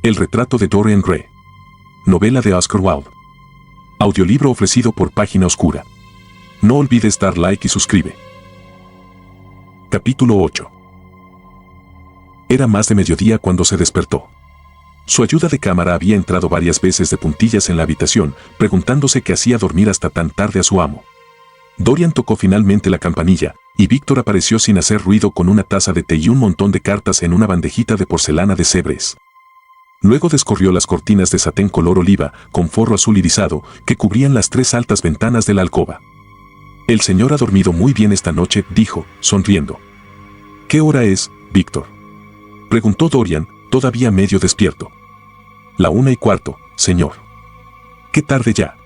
El retrato de Dorian Gray. Novela de Oscar Wilde. Audiolibro ofrecido por Página Oscura. No olvides dar like y suscribe. Capítulo 8. Era más de mediodía cuando se despertó. Su ayuda de cámara había entrado varias veces de puntillas en la habitación, preguntándose qué hacía dormir hasta tan tarde a su amo. Dorian tocó finalmente la campanilla, y Víctor apareció sin hacer ruido con una taza de té y un montón de cartas en una bandejita de porcelana de Sèvres. Luego descorrió las cortinas de satén color oliva, con forro azul irisado, que cubrían las 3 altas ventanas de la alcoba. «El señor ha dormido muy bien esta noche», dijo, sonriendo. «¿Qué hora es, Víctor?», preguntó Dorian, todavía medio despierto. «La 1:15, señor». «¿Qué tarde ya?».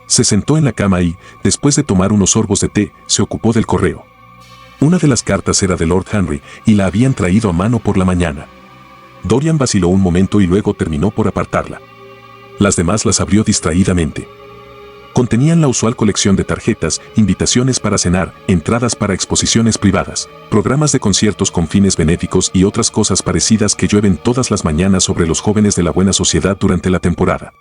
Se sentó en la cama y, después de tomar unos sorbos de té, se ocupó del correo. Una de las cartas era de Lord Henry, y la habían traído a mano por la mañana. Dorian vaciló un momento y luego terminó por apartarla. Las demás las abrió distraídamente. Contenían la usual colección de tarjetas, invitaciones para cenar, entradas para exposiciones privadas, programas de conciertos con fines benéficos y otras cosas parecidas que llueven todas las mañanas sobre los jóvenes de la buena sociedad durante la temporada.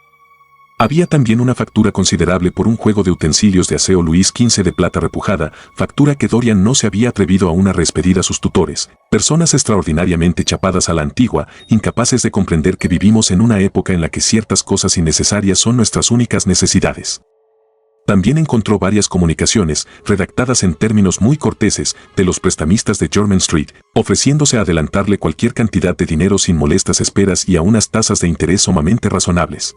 Había también una factura considerable por un juego de utensilios de aseo Luis XV de plata repujada, factura que Dorian no se había atrevido aún a reexpedir a sus tutores, personas extraordinariamente chapadas a la antigua, incapaces de comprender que vivimos en una época en la que ciertas cosas innecesarias son nuestras únicas necesidades. También encontró varias comunicaciones, redactadas en términos muy corteses, de los prestamistas de Jermyn Street, ofreciéndose a adelantarle cualquier cantidad de dinero sin molestas esperas y a unas tasas de interés sumamente razonables.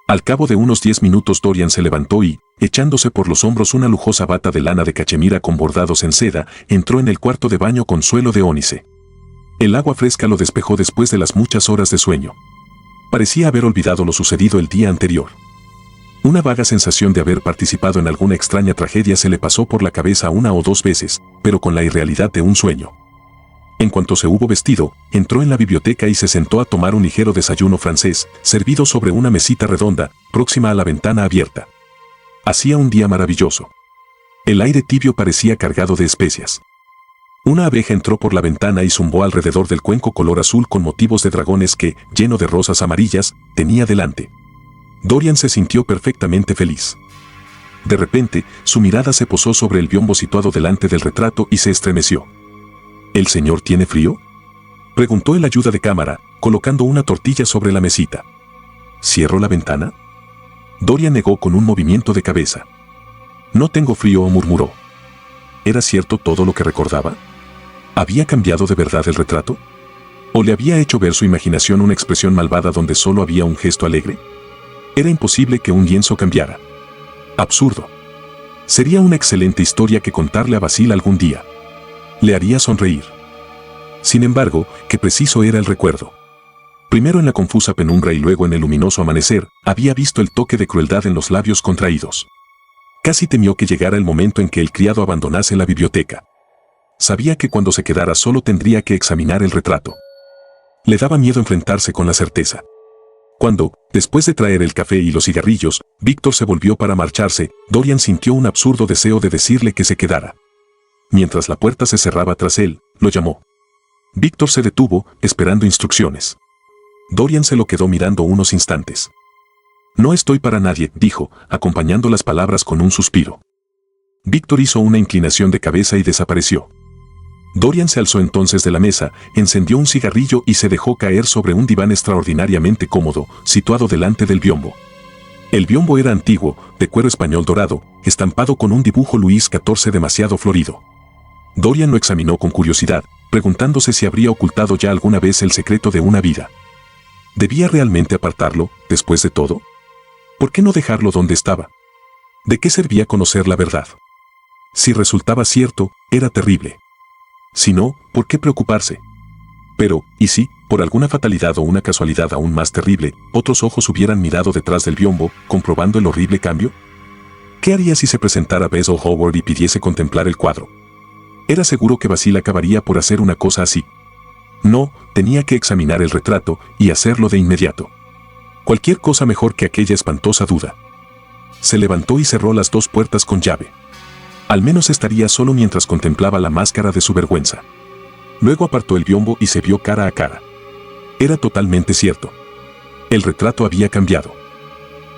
Al cabo de unos 10 minutos Dorian se levantó y, echándose por los hombros una lujosa bata de lana de cachemira con bordados en seda, entró en el cuarto de baño con suelo de ónice. El agua fresca lo despejó después de las muchas horas de sueño. Parecía haber olvidado lo sucedido el día anterior. Una vaga sensación de haber participado en alguna extraña tragedia se le pasó por la cabeza 1 o 2 veces, pero con la irrealidad de un sueño. En cuanto se hubo vestido, entró en la biblioteca y se sentó a tomar un ligero desayuno francés, servido sobre una mesita redonda, próxima a la ventana abierta. Hacía un día maravilloso. El aire tibio parecía cargado de especias. Una abeja entró por la ventana y zumbó alrededor del cuenco color azul con motivos de dragones que, lleno de rosas amarillas, tenía delante. Dorian se sintió perfectamente feliz. De repente, su mirada se posó sobre el biombo situado delante del retrato y se estremeció. ¿El señor tiene frío?, preguntó el ayuda de cámara, colocando una tortilla sobre la mesita. ¿Cierro la ventana? Dorian negó con un movimiento de cabeza. No tengo frío, murmuró. ¿Era cierto todo lo que recordaba? ¿Había cambiado de verdad el retrato? ¿O le había hecho ver su imaginación una expresión malvada donde solo había un gesto alegre? Era imposible que un lienzo cambiara. Absurdo. Sería una excelente historia que contarle a Basil algún día. Le haría sonreír. Sin embargo, qué preciso era el recuerdo. Primero en la confusa penumbra y luego en el luminoso amanecer, había visto el toque de crueldad en los labios contraídos. Casi temió que llegara el momento en que el criado abandonase la biblioteca. Sabía que cuando se quedara solo tendría que examinar el retrato. Le daba miedo enfrentarse con la certeza. Cuando, después de traer el café y los cigarrillos, Víctor se volvió para marcharse, Dorian sintió un absurdo deseo de decirle que se quedara. Mientras la puerta se cerraba tras él, lo llamó. Víctor se detuvo, esperando instrucciones. Dorian se lo quedó mirando unos instantes. «No estoy para nadie», dijo, acompañando las palabras con un suspiro. Víctor hizo una inclinación de cabeza y desapareció. Dorian se alzó entonces de la mesa, encendió un cigarrillo y se dejó caer sobre un diván extraordinariamente cómodo, situado delante del biombo. El biombo era antiguo, de cuero español dorado, estampado con un dibujo Luis XIV demasiado florido. Dorian lo examinó con curiosidad, preguntándose si habría ocultado ya alguna vez el secreto de una vida. ¿Debía realmente apartarlo, después de todo? ¿Por qué no dejarlo donde estaba? ¿De qué servía conocer la verdad? Si resultaba cierto, era terrible. Si no, ¿por qué preocuparse? Pero, ¿y si, por alguna fatalidad o una casualidad aún más terrible, otros ojos hubieran mirado detrás del biombo, comprobando el horrible cambio? ¿Qué haría si se presentara Basil Hallward y pidiese contemplar el cuadro? Era seguro que Basil acabaría por hacer una cosa así. No, tenía que examinar el retrato y hacerlo de inmediato. Cualquier cosa mejor que aquella espantosa duda. Se levantó y cerró las 2 puertas con llave. Al menos estaría solo mientras contemplaba la máscara de su vergüenza. Luego apartó el biombo y se vio cara a cara. Era totalmente cierto. El retrato había cambiado.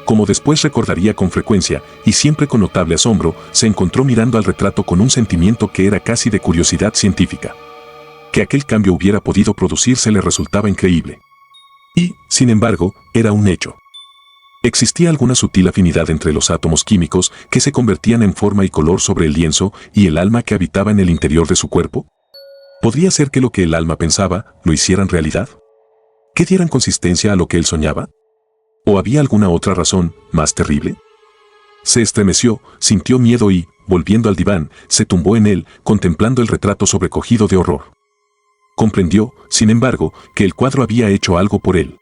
Como después recordaría con frecuencia, y siempre con notable asombro, se encontró mirando al retrato con un sentimiento que era casi de curiosidad científica. Que aquel cambio hubiera podido producirse le resultaba increíble. Y, sin embargo, era un hecho. Existía alguna sutil afinidad entre los átomos químicos que se convertían en forma y color sobre el lienzo y el alma que habitaba en el interior de su cuerpo. ¿Podría ser que lo que el alma pensaba lo hicieran realidad? ¿Que dieran consistencia a lo que él soñaba? ¿O había alguna otra razón, más terrible? Se estremeció, sintió miedo y, volviendo al diván, se tumbó en él, contemplando el retrato sobrecogido de horror. Comprendió, sin embargo, que el cuadro había hecho algo por él.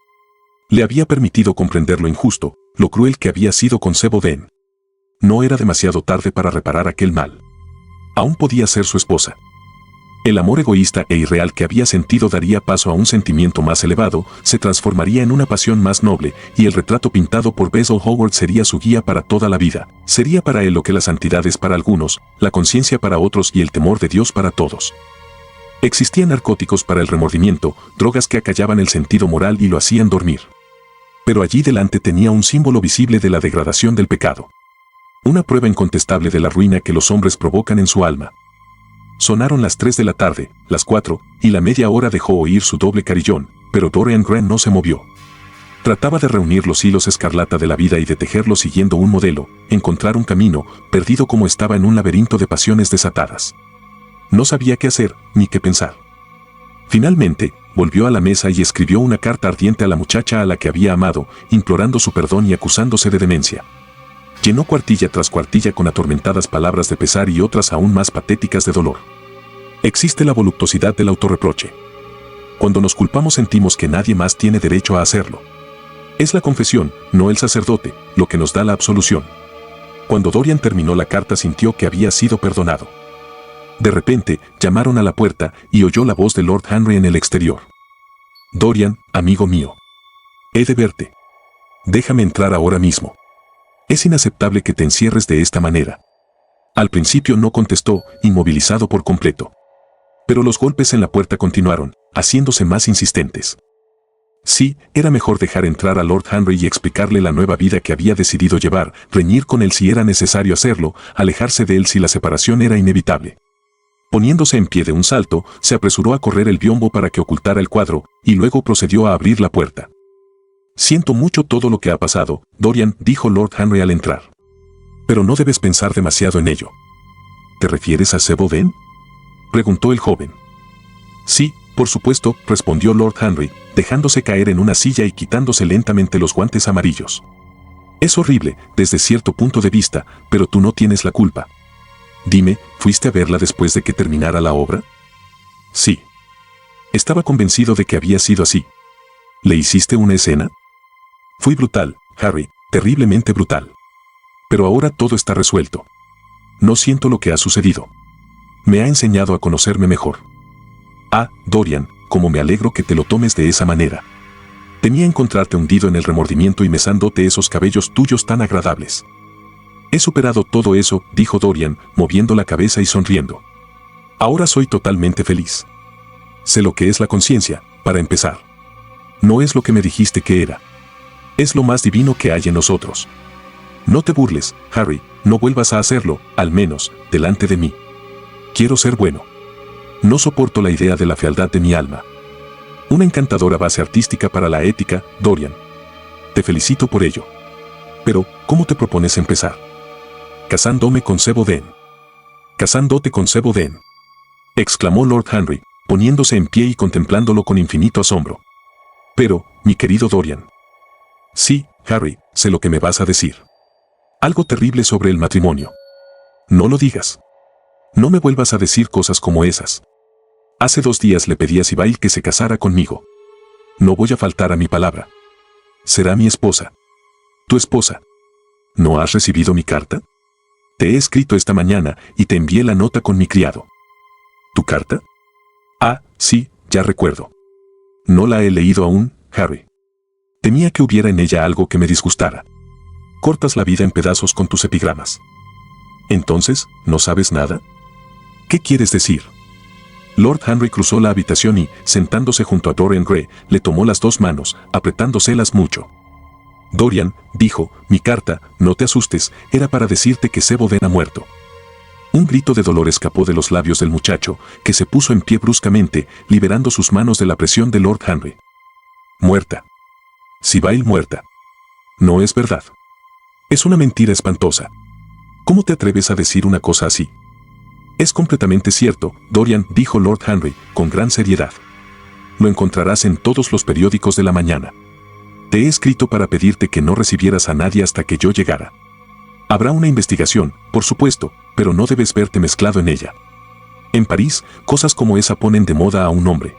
Le había permitido comprender lo injusto, lo cruel que había sido con Seboden. No era demasiado tarde para reparar aquel mal. Aún podía ser su esposa. El amor egoísta e irreal que había sentido daría paso a un sentimiento más elevado, se transformaría en una pasión más noble, y el retrato pintado por Basil Hallward sería su guía para toda la vida. Sería para él lo que la santidad es para algunos, la conciencia para otros y el temor de Dios para todos. Existían narcóticos para el remordimiento, drogas que acallaban el sentido moral y lo hacían dormir. Pero allí delante tenía un símbolo visible de la degradación del pecado. Una prueba incontestable de la ruina que los hombres provocan en su alma. Sonaron las 3 de la tarde, las 4, y la media hora dejó oír su doble carillón, pero Dorian Gray no se movió. Trataba de reunir los hilos escarlata de la vida y de tejerlos siguiendo un modelo, encontrar un camino, perdido como estaba en un laberinto de pasiones desatadas. No sabía qué hacer, ni qué pensar. Finalmente, volvió a la mesa y escribió una carta ardiente a la muchacha a la que había amado, implorando su perdón y acusándose de demencia. Llenó cuartilla tras cuartilla con atormentadas palabras de pesar y otras aún más patéticas de dolor. Existe la voluptuosidad del autorreproche. Cuando nos culpamos sentimos que nadie más tiene derecho a hacerlo. Es la confesión, no el sacerdote, lo que nos da la absolución. Cuando Dorian terminó la carta sintió que había sido perdonado. De repente, llamaron a la puerta y oyó la voz de Lord Henry en el exterior. «Dorian, amigo mío. He de verte. Déjame entrar ahora mismo. Es inaceptable que te encierres de esta manera». Al principio no contestó, inmovilizado por completo. Pero los golpes en la puerta continuaron, haciéndose más insistentes. Sí, era mejor dejar entrar a Lord Henry y explicarle la nueva vida que había decidido llevar, reñir con él si era necesario hacerlo, alejarse de él si la separación era inevitable. Poniéndose en pie de un salto, se apresuró a correr el biombo para que ocultara el cuadro, y luego procedió a abrir la puerta. «Siento mucho todo lo que ha pasado, Dorian», dijo Lord Henry al entrar. «Pero no debes pensar demasiado en ello». «¿Te refieres a Seboden?», preguntó el joven. «Sí, por supuesto», respondió Lord Henry, dejándose caer en una silla y quitándose lentamente los guantes amarillos. «Es horrible, desde cierto punto de vista, pero tú no tienes la culpa. Dime, ¿fuiste a verla después de que terminara la obra?» «Sí. Estaba convencido de que había sido así». «¿Le hiciste una escena?» «Fui brutal, Harry, terriblemente brutal. Pero ahora todo está resuelto. No siento lo que ha sucedido. Me ha enseñado a conocerme mejor». «Ah, Dorian, cómo me alegro que te lo tomes de esa manera. Temía encontrarte hundido en el remordimiento y mesándote esos cabellos tuyos tan agradables». «He superado todo eso», dijo Dorian, moviendo la cabeza y sonriendo. «Ahora soy totalmente feliz. Sé lo que es la conciencia, para empezar. No es lo que me dijiste que era. Es lo más divino que hay en nosotros. No te burles, Harry, no vuelvas a hacerlo, al menos, delante de mí. Quiero ser bueno. No soporto la idea de la fealdad de mi alma. Una encantadora base artística para la ética, Dorian. Te felicito por ello. Pero, ¿cómo te propones empezar?» «Casándome con Seboden». «¿Casándote con Seboden?», exclamó Lord Henry, poniéndose en pie y contemplándolo con infinito asombro. «Pero, mi querido Dorian». «Sí, Harry, sé lo que me vas a decir. Algo terrible sobre el matrimonio. No lo digas. No me vuelvas a decir cosas como esas. Hace 2 días le pedí a Sibyl que se casara conmigo. No voy a faltar a mi palabra. Será mi esposa. Tu esposa. ¿No has recibido mi carta? Te he escrito esta mañana y te envié la nota con mi criado». «¿Tu carta?» «Ah, sí, ya recuerdo. No la he leído aún, Harry. Temía que hubiera en ella algo que me disgustara. Cortas la vida en pedazos con tus epigramas. Entonces, ¿no sabes nada? ¿Qué quieres decir?» Lord Henry cruzó la habitación y, sentándose junto a Dorian Gray, le tomó las dos manos, apretándoselas mucho. Dorian, dijo, mi carta, no te asustes, era para decirte que Seboden ha muerto. Un grito de dolor escapó de los labios del muchacho, que se puso en pie bruscamente, liberando sus manos de la presión de Lord Henry. Muerta. Sibyl muerta. No es verdad. Es una mentira espantosa. ¿Cómo te atreves a decir una cosa así? Es completamente cierto, Dorian, dijo Lord Henry, con gran seriedad. Lo encontrarás en todos los periódicos de la mañana. Te he escrito para pedirte que no recibieras a nadie hasta que yo llegara. Habrá una investigación, por supuesto, pero no debes verte mezclado en ella. En París, cosas como esa ponen de moda a un hombre.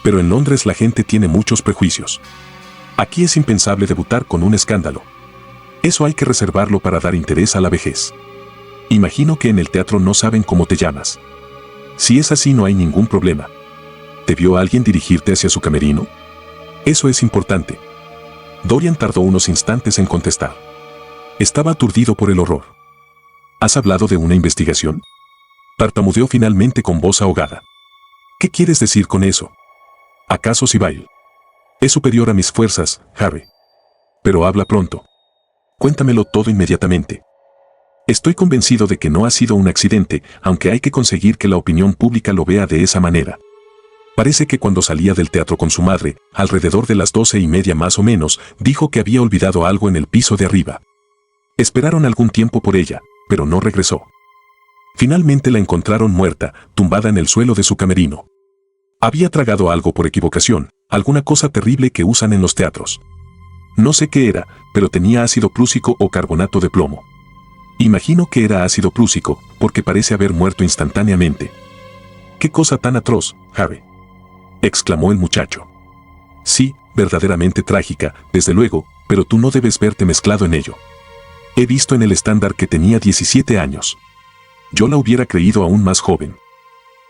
Pero en Londres la gente tiene muchos prejuicios. Aquí es impensable debutar con un escándalo. Eso hay que reservarlo para dar interés a la vejez. Imagino que en el teatro no saben cómo te llamas. Si es así no hay ningún problema. ¿Te vio alguien dirigirte hacia su camerino? Eso es importante. Dorian tardó unos instantes en contestar. Estaba aturdido por el horror. ¿Has hablado de una investigación? Tartamudeó finalmente con voz ahogada. ¿Qué quieres decir con eso? ¿Acaso Sibyl es superior a mis fuerzas, Harry? Pero habla pronto. Cuéntamelo todo inmediatamente. Estoy convencido de que no ha sido un accidente, aunque hay que conseguir que la opinión pública lo vea de esa manera. Parece que cuando salía del teatro con su madre, alrededor de las 12:30 más o menos, dijo que había olvidado algo en el piso de arriba. Esperaron algún tiempo por ella, pero no regresó. Finalmente la encontraron muerta, tumbada en el suelo de su camerino. Había tragado algo por equivocación, alguna cosa terrible que usan en los teatros. No sé qué era, pero tenía ácido prúsico o carbonato de plomo. Imagino que era ácido prúsico, porque parece haber muerto instantáneamente. ¡Qué cosa tan atroz, Harry!, exclamó el muchacho. Sí, verdaderamente trágica, desde luego, pero tú no debes verte mezclado en ello. He visto en el estándar que tenía 17 años. Yo la hubiera creído aún más joven.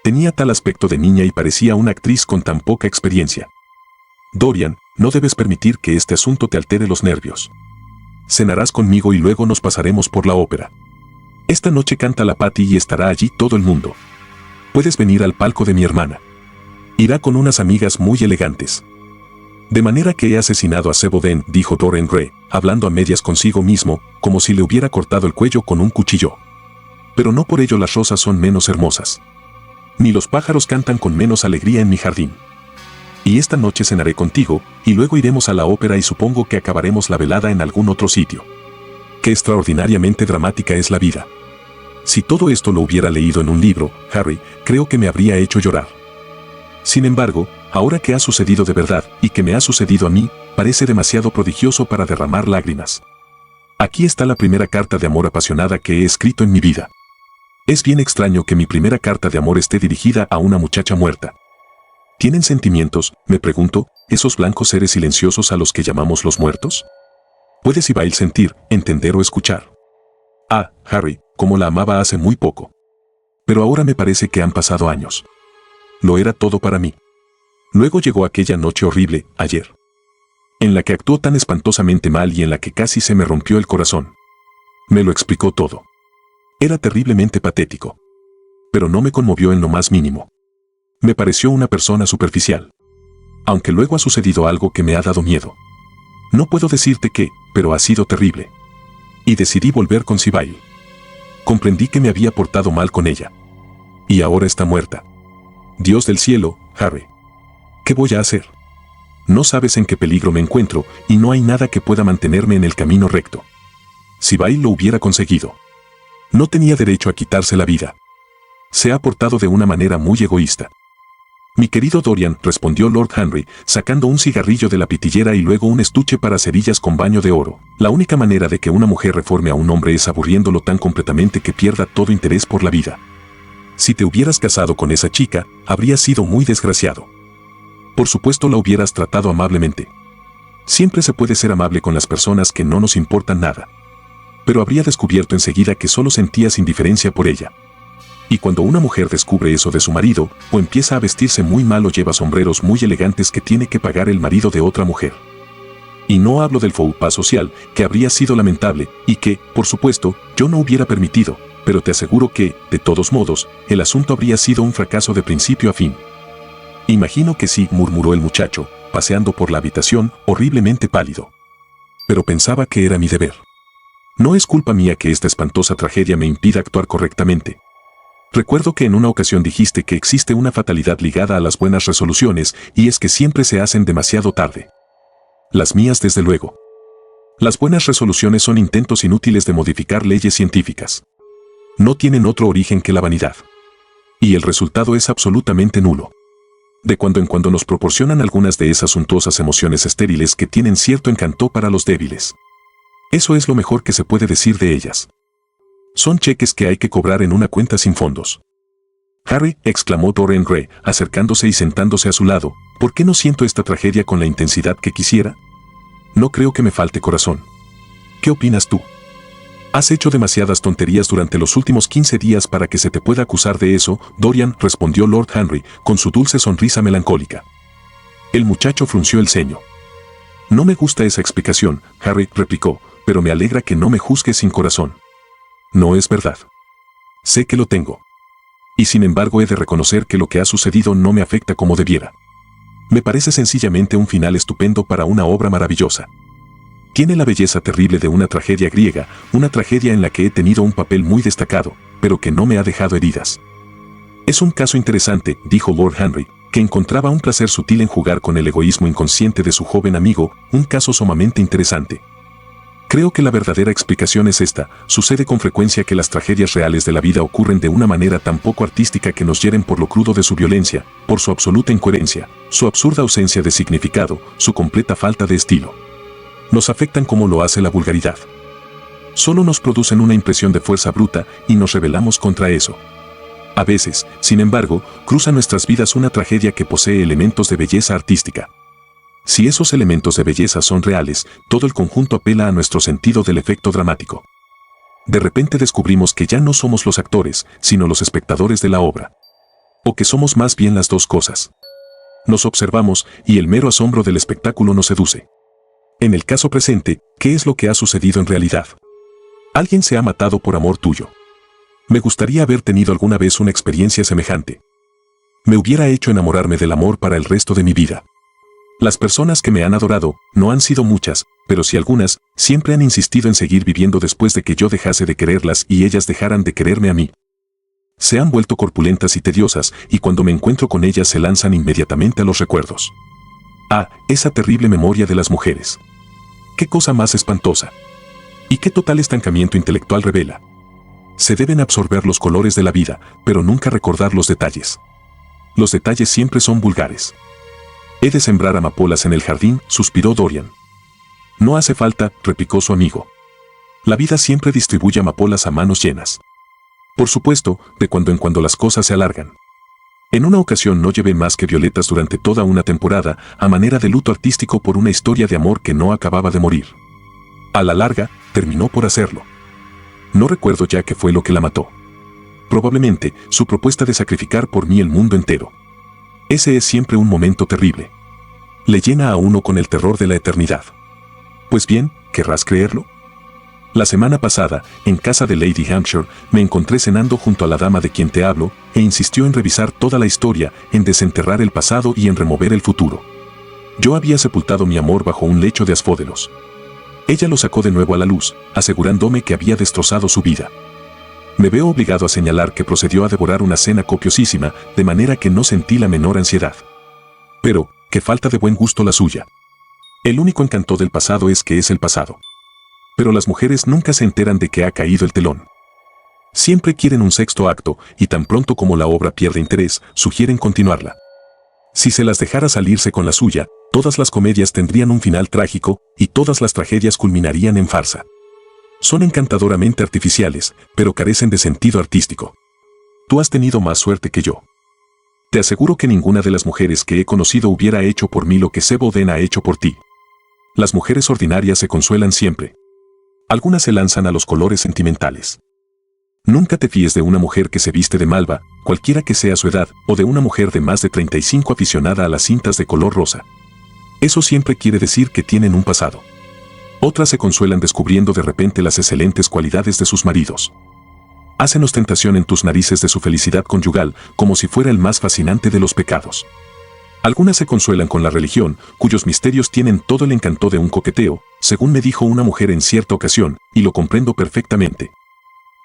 Tenía tal aspecto de niña y parecía una actriz con tan poca experiencia. Dorian, no debes permitir que este asunto te altere los nervios. Cenarás conmigo y luego nos pasaremos por la ópera. Esta noche canta la Patti y estará allí todo el mundo. Puedes venir al palco de mi hermana. Irá con unas amigas muy elegantes. De manera que he asesinado a Seboden, dijo Dorian Gray, hablando a medias consigo mismo, como si le hubiera cortado el cuello con un cuchillo. Pero no por ello las rosas son menos hermosas. Ni los pájaros cantan con menos alegría en mi jardín. Y esta noche cenaré contigo, y luego iremos a la ópera y supongo que acabaremos la velada en algún otro sitio. Qué extraordinariamente dramática es la vida. Si todo esto lo hubiera leído en un libro, Harry, creo que me habría hecho llorar. Sin embargo, ahora que ha sucedido de verdad, y que me ha sucedido a mí, parece demasiado prodigioso para derramar lágrimas. Aquí está la primera carta de amor apasionada que he escrito en mi vida. Es bien extraño que mi primera carta de amor esté dirigida a una muchacha muerta. ¿Tienen sentimientos, me pregunto, esos blancos seres silenciosos a los que llamamos los muertos? ¿Puede Sibyl sentir, entender o escuchar? Ah, Harry, como la amaba hace muy poco. Pero ahora me parece que han pasado años. Lo era todo para mí. Luego llegó aquella noche horrible, ayer, en la que actuó tan espantosamente mal y en la que casi se me rompió el corazón. Me lo explicó todo. Era terriblemente patético. Pero no me conmovió en lo más mínimo. Me pareció una persona superficial. Aunque luego ha sucedido algo que me ha dado miedo. No puedo decirte qué, pero ha sido terrible. Y decidí volver con Sibyl. Comprendí que me había portado mal con ella. Y ahora está muerta. Dios del cielo, Harry. ¿Qué voy a hacer? No sabes en qué peligro me encuentro, y no hay nada que pueda mantenerme en el camino recto. Sibyl lo hubiera conseguido. No tenía derecho a quitarse la vida. Se ha portado de una manera muy egoísta. Mi querido Dorian, respondió Lord Henry, sacando un cigarrillo de la pitillera y luego un estuche para cerillas con baño de oro. La única manera de que una mujer reforme a un hombre es aburriéndolo tan completamente que pierda todo interés por la vida. Si te hubieras casado con esa chica, habrías sido muy desgraciado. Por supuesto la hubieras tratado amablemente. Siempre se puede ser amable con las personas que no nos importan nada. Pero habría descubierto enseguida que solo sentías indiferencia por ella. Y cuando una mujer descubre eso de su marido, o empieza a vestirse muy mal o lleva sombreros muy elegantes que tiene que pagar el marido de otra mujer. Y no hablo del faux pas social, que habría sido lamentable, y que, por supuesto, yo no hubiera permitido, pero te aseguro que, de todos modos, el asunto habría sido un fracaso de principio a fin. Imagino que sí, murmuró el muchacho, paseando por la habitación, horriblemente pálido. Pero pensaba que era mi deber. No es culpa mía que esta espantosa tragedia me impida actuar correctamente. Recuerdo que en una ocasión dijiste que existe una fatalidad ligada a las buenas resoluciones, y es que siempre se hacen demasiado tarde. Las mías, desde luego. Las buenas resoluciones son intentos inútiles de modificar leyes científicas. No tienen otro origen que la vanidad. Y el resultado es absolutamente nulo. De cuando en cuando nos proporcionan algunas de esas suntuosas emociones estériles que tienen cierto encanto para los débiles. Eso es lo mejor que se puede decir de ellas. Son cheques que hay que cobrar en una cuenta sin fondos. Harry, exclamó Dorian Gray, acercándose y sentándose a su lado, ¿por qué no siento esta tragedia con la intensidad que quisiera? No creo que me falte corazón. ¿Qué opinas tú? Has hecho demasiadas tonterías durante los últimos 15 días para que se te pueda acusar de eso, Dorian, respondió Lord Henry, con su dulce sonrisa melancólica. El muchacho frunció el ceño. No me gusta esa explicación, Harry, replicó, pero me alegra que no me juzgues sin corazón. No es verdad. Sé que lo tengo. Y sin embargo he de reconocer que lo que ha sucedido no me afecta como debiera. Me parece sencillamente un final estupendo para una obra maravillosa. Tiene la belleza terrible de una tragedia griega, una tragedia en la que he tenido un papel muy destacado, pero que no me ha dejado heridas. Es un caso interesante, dijo Lord Henry, que encontraba un placer sutil en jugar con el egoísmo inconsciente de su joven amigo, un caso sumamente interesante. Creo que la verdadera explicación es esta: sucede con frecuencia que las tragedias reales de la vida ocurren de una manera tan poco artística que nos hieren por lo crudo de su violencia, por su absoluta incoherencia, su absurda ausencia de significado, su completa falta de estilo. Nos afectan como lo hace la vulgaridad. Solo nos producen una impresión de fuerza bruta y nos rebelamos contra eso. A veces, sin embargo, cruza nuestras vidas una tragedia que posee elementos de belleza artística. Si esos elementos de belleza son reales, todo el conjunto apela a nuestro sentido del efecto dramático. De repente descubrimos que ya no somos los actores, sino los espectadores de la obra. O que somos más bien las dos cosas. Nos observamos y el mero asombro del espectáculo nos seduce. En el caso presente, ¿qué es lo que ha sucedido en realidad? Alguien se ha matado por amor tuyo. Me gustaría haber tenido alguna vez una experiencia semejante. Me hubiera hecho enamorarme del amor para el resto de mi vida. Las personas que me han adorado no han sido muchas, pero sí algunas, siempre han insistido en seguir viviendo después de que yo dejase de quererlas y ellas dejaran de quererme a mí. Se han vuelto corpulentas y tediosas, y cuando me encuentro con ellas se lanzan inmediatamente a los recuerdos. Ah, esa terrible memoria de las mujeres. ¡Qué cosa más espantosa! ¿Y qué total estancamiento intelectual revela? Se deben absorber los colores de la vida, pero nunca recordar los detalles. Los detalles siempre son vulgares. He de sembrar amapolas en el jardín, suspiró Dorian. No hace falta, replicó su amigo. La vida siempre distribuye amapolas a manos llenas. Por supuesto, de cuando en cuando las cosas se alargan. En una ocasión no llevé más que violetas durante toda una temporada, a manera de luto artístico por una historia de amor que no acababa de morir. A la larga, terminó por hacerlo. No recuerdo ya qué fue lo que la mató. Probablemente, su propuesta de sacrificar por mí el mundo entero. Ese es siempre un momento terrible. Le llena a uno con el terror de la eternidad. Pues bien, ¿querrás creerlo? La semana pasada, en casa de Lady Hampshire, me encontré cenando junto a la dama de quien te hablo, e insistió en revisar toda la historia, en desenterrar el pasado y en remover el futuro. Yo había sepultado mi amor bajo un lecho de asfódelos. Ella lo sacó de nuevo a la luz, asegurándome que había destrozado su vida. Me veo obligado a señalar que procedió a devorar una cena copiosísima, de manera que no sentí la menor ansiedad. Pero, qué falta de buen gusto la suya. El único encanto del pasado es que es el pasado. Pero las mujeres nunca se enteran de que ha caído el telón. Siempre quieren un sexto acto, y tan pronto como la obra pierde interés, sugieren continuarla. Si se las dejara salirse con la suya, todas las comedias tendrían un final trágico, y todas las tragedias culminarían en farsa. Son encantadoramente artificiales, pero carecen de sentido artístico. Tú has tenido más suerte que yo. Te aseguro que ninguna de las mujeres que he conocido hubiera hecho por mí lo que Seb Oden ha hecho por ti. Las mujeres ordinarias se consuelan siempre. Algunas se lanzan a los colores sentimentales. Nunca te fíes de una mujer que se viste de malva, cualquiera que sea su edad, o de una mujer de más de 35 aficionada a las cintas de color rosa. Eso siempre quiere decir que tienen un pasado. Otras se consuelan descubriendo de repente las excelentes cualidades de sus maridos. Hacen ostentación en tus narices de su felicidad conyugal como si fuera el más fascinante de los pecados. Algunas se consuelan con la religión, cuyos misterios tienen todo el encanto de un coqueteo, según me dijo una mujer en cierta ocasión, y lo comprendo perfectamente.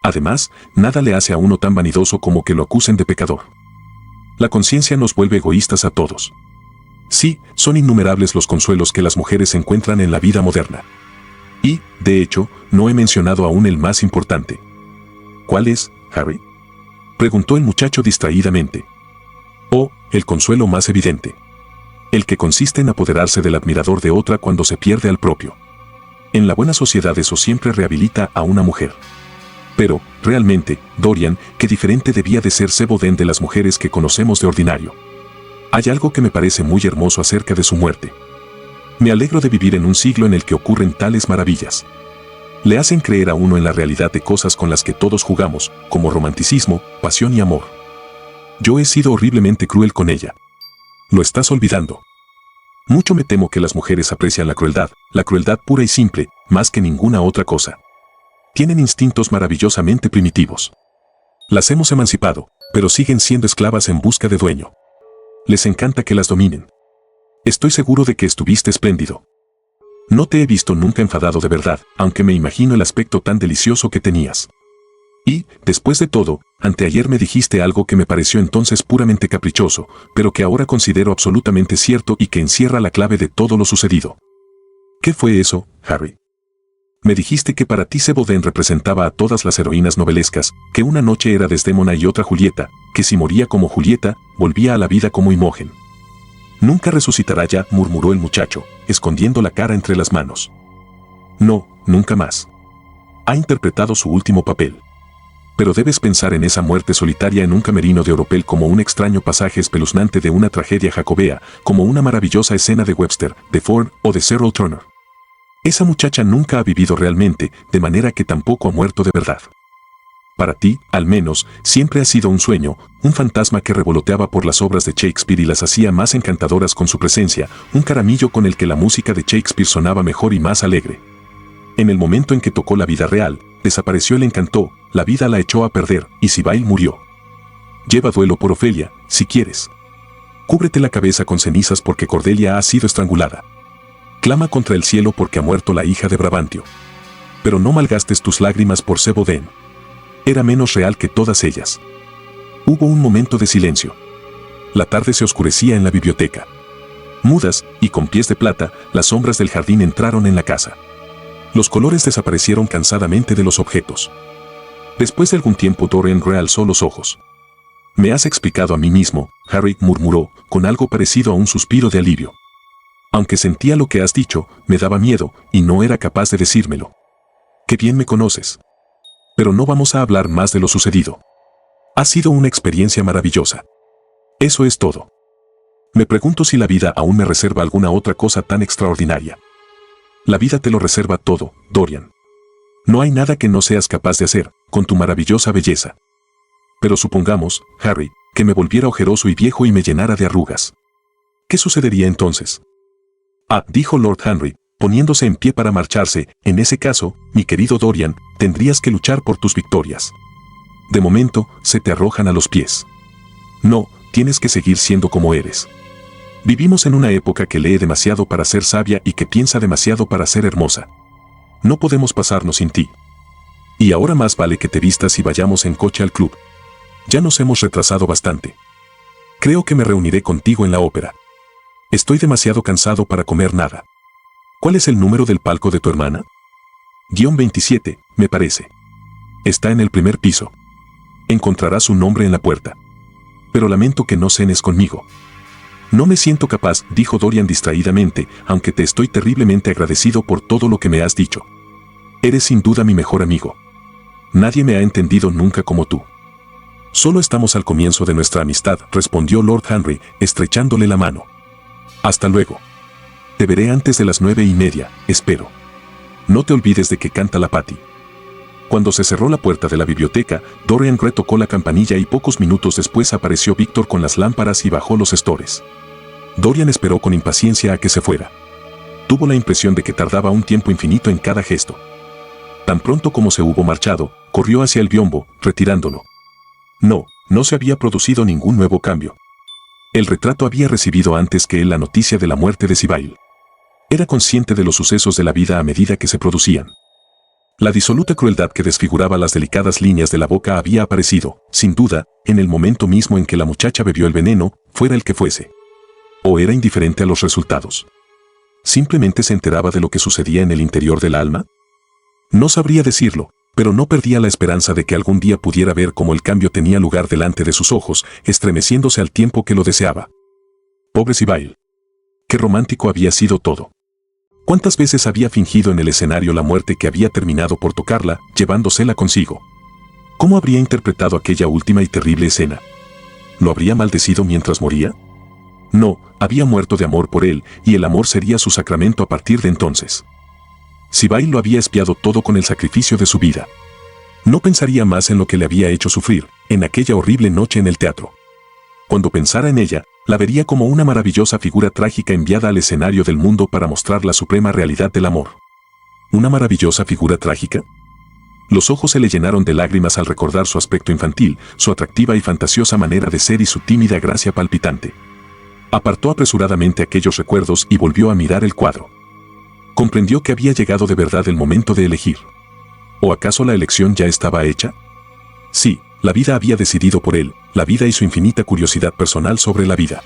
Además, nada le hace a uno tan vanidoso como que lo acusen de pecador. La conciencia nos vuelve egoístas a todos. Sí, son innumerables los consuelos que las mujeres encuentran en la vida moderna. Y, de hecho, no he mencionado aún el más importante. ¿Cuál es, Harry?, preguntó el muchacho distraídamente. Oh, el consuelo más evidente. El que consiste en apoderarse del admirador de otra cuando se pierde al propio. En la buena sociedad eso siempre rehabilita a una mujer. Pero, realmente, Dorian, qué diferente debía de ser Seboden de las mujeres que conocemos de ordinario. Hay algo que me parece muy hermoso acerca de su muerte. Me alegro de vivir en un siglo en el que ocurren tales maravillas. Le hacen creer a uno en la realidad de cosas con las que todos jugamos, como romanticismo, pasión y amor. Yo he sido horriblemente cruel con ella. Lo estás olvidando. Mucho me temo que las mujeres aprecian la crueldad pura y simple, más que ninguna otra cosa. Tienen instintos maravillosamente primitivos. Las hemos emancipado, pero siguen siendo esclavas en busca de dueño. Les encanta que las dominen. Estoy seguro de que estuviste espléndido. No te he visto nunca enfadado de verdad, aunque me imagino el aspecto tan delicioso que tenías. Y, después de todo, anteayer me dijiste algo que me pareció entonces puramente caprichoso, pero que ahora considero absolutamente cierto y que encierra la clave de todo lo sucedido. ¿Qué fue eso, Harry? Me dijiste que para ti Seboden representaba a todas las heroínas novelescas, que una noche era Desdémona y otra Julieta, que si moría como Julieta, volvía a la vida como Imogen. Nunca resucitará ya, murmuró el muchacho, escondiendo la cara entre las manos. No, nunca más. Ha interpretado su último papel. Pero debes pensar en esa muerte solitaria en un camerino de oropel como un extraño pasaje espeluznante de una tragedia jacobea, como una maravillosa escena de Webster, de Ford o de Cyril Turner. Esa muchacha nunca ha vivido realmente, de manera que tampoco ha muerto de verdad. Para ti, al menos, siempre ha sido un sueño, un fantasma que revoloteaba por las obras de Shakespeare y las hacía más encantadoras con su presencia, un caramillo con el que la música de Shakespeare sonaba mejor y más alegre. En el momento en que tocó la vida real, desapareció el encanto, la vida la echó a perder, y Sibyl murió. Lleva duelo por Ofelia, si quieres. Cúbrete la cabeza con cenizas porque Cordelia ha sido estrangulada. Clama contra el cielo porque ha muerto la hija de Brabantio. Pero no malgastes tus lágrimas por Seboden. Era menos real que todas ellas. Hubo un momento de silencio. La tarde se oscurecía en la biblioteca. Mudas, y con pies de plata, las sombras del jardín entraron en la casa. Los colores desaparecieron cansadamente de los objetos. Después de algún tiempo Dorian realzó los ojos. Me has explicado a mí mismo, Harry murmuró, con algo parecido a un suspiro de alivio. Aunque sentía lo que has dicho, me daba miedo, y no era capaz de decírmelo. Qué bien me conoces. Pero no vamos a hablar más de lo sucedido. Ha sido una experiencia maravillosa. Eso es todo. Me pregunto si la vida aún me reserva alguna otra cosa tan extraordinaria. La vida te lo reserva todo, Dorian. No hay nada que no seas capaz de hacer, con tu maravillosa belleza. Pero supongamos, Harry, que me volviera ojeroso y viejo y me llenara de arrugas. ¿Qué sucedería entonces? Ah, dijo Lord Henry, poniéndose en pie para marcharse, en ese caso, mi querido Dorian, tendrías que luchar por tus victorias. De momento, se te arrojan a los pies. No, tienes que seguir siendo como eres. Vivimos en una época que lee demasiado para ser sabia y que piensa demasiado para ser hermosa. No podemos pasarnos sin ti. Y ahora más vale que te vistas y vayamos en coche al club. Ya nos hemos retrasado bastante. Creo que me reuniré contigo en la ópera. Estoy demasiado cansado para comer nada. ¿Cuál es el número del palco de tu hermana? -27, me parece. Está en el primer piso. Encontrarás su nombre en la puerta. Pero lamento que no cenes conmigo. No me siento capaz, dijo Dorian distraídamente, aunque te estoy terriblemente agradecido por todo lo que me has dicho. Eres sin duda mi mejor amigo. Nadie me ha entendido nunca como tú. Solo estamos al comienzo de nuestra amistad, respondió Lord Henry, estrechándole la mano. Hasta luego. Te veré antes de las 9:30, espero. No te olvides de que canta la Patty. Cuando se cerró la puerta de la biblioteca, Dorian retocó la campanilla y pocos minutos después apareció Víctor con las lámparas y bajó los estores. Dorian esperó con impaciencia a que se fuera. Tuvo la impresión de que tardaba un tiempo infinito en cada gesto. Tan pronto como se hubo marchado, corrió hacia el biombo, retirándolo. No se había producido ningún nuevo cambio. El retrato había recibido antes que él la noticia de la muerte de Sibyl. Era consciente de los sucesos de la vida a medida que se producían. La disoluta crueldad que desfiguraba las delicadas líneas de la boca había aparecido, sin duda, en el momento mismo en que la muchacha bebió el veneno, fuera el que fuese. ¿O era indiferente a los resultados? ¿Simplemente se enteraba de lo que sucedía en el interior del alma? No sabría decirlo, pero no perdía la esperanza de que algún día pudiera ver cómo el cambio tenía lugar delante de sus ojos, estremeciéndose al tiempo que lo deseaba. Pobre Sibyl. Qué romántico había sido todo. ¿Cuántas veces había fingido en el escenario la muerte que había terminado por tocarla, llevándosela consigo? ¿Cómo habría interpretado aquella última y terrible escena? ¿Lo habría maldecido mientras moría? No, había muerto de amor por él, y el amor sería su sacramento a partir de entonces. Sibyl lo había expiado todo con el sacrificio de su vida. No pensaría más en lo que le había hecho sufrir, en aquella horrible noche en el teatro. Cuando pensara en ella, la vería como una maravillosa figura trágica enviada al escenario del mundo para mostrar la suprema realidad del amor. ¿Una maravillosa figura trágica? Los ojos se le llenaron de lágrimas al recordar su aspecto infantil, su atractiva y fantasiosa manera de ser y su tímida gracia palpitante. Apartó apresuradamente aquellos recuerdos y volvió a mirar el cuadro. Comprendió que había llegado de verdad el momento de elegir. ¿O acaso la elección ya estaba hecha? Sí, la vida había decidido por él, la vida y su infinita curiosidad personal sobre la vida.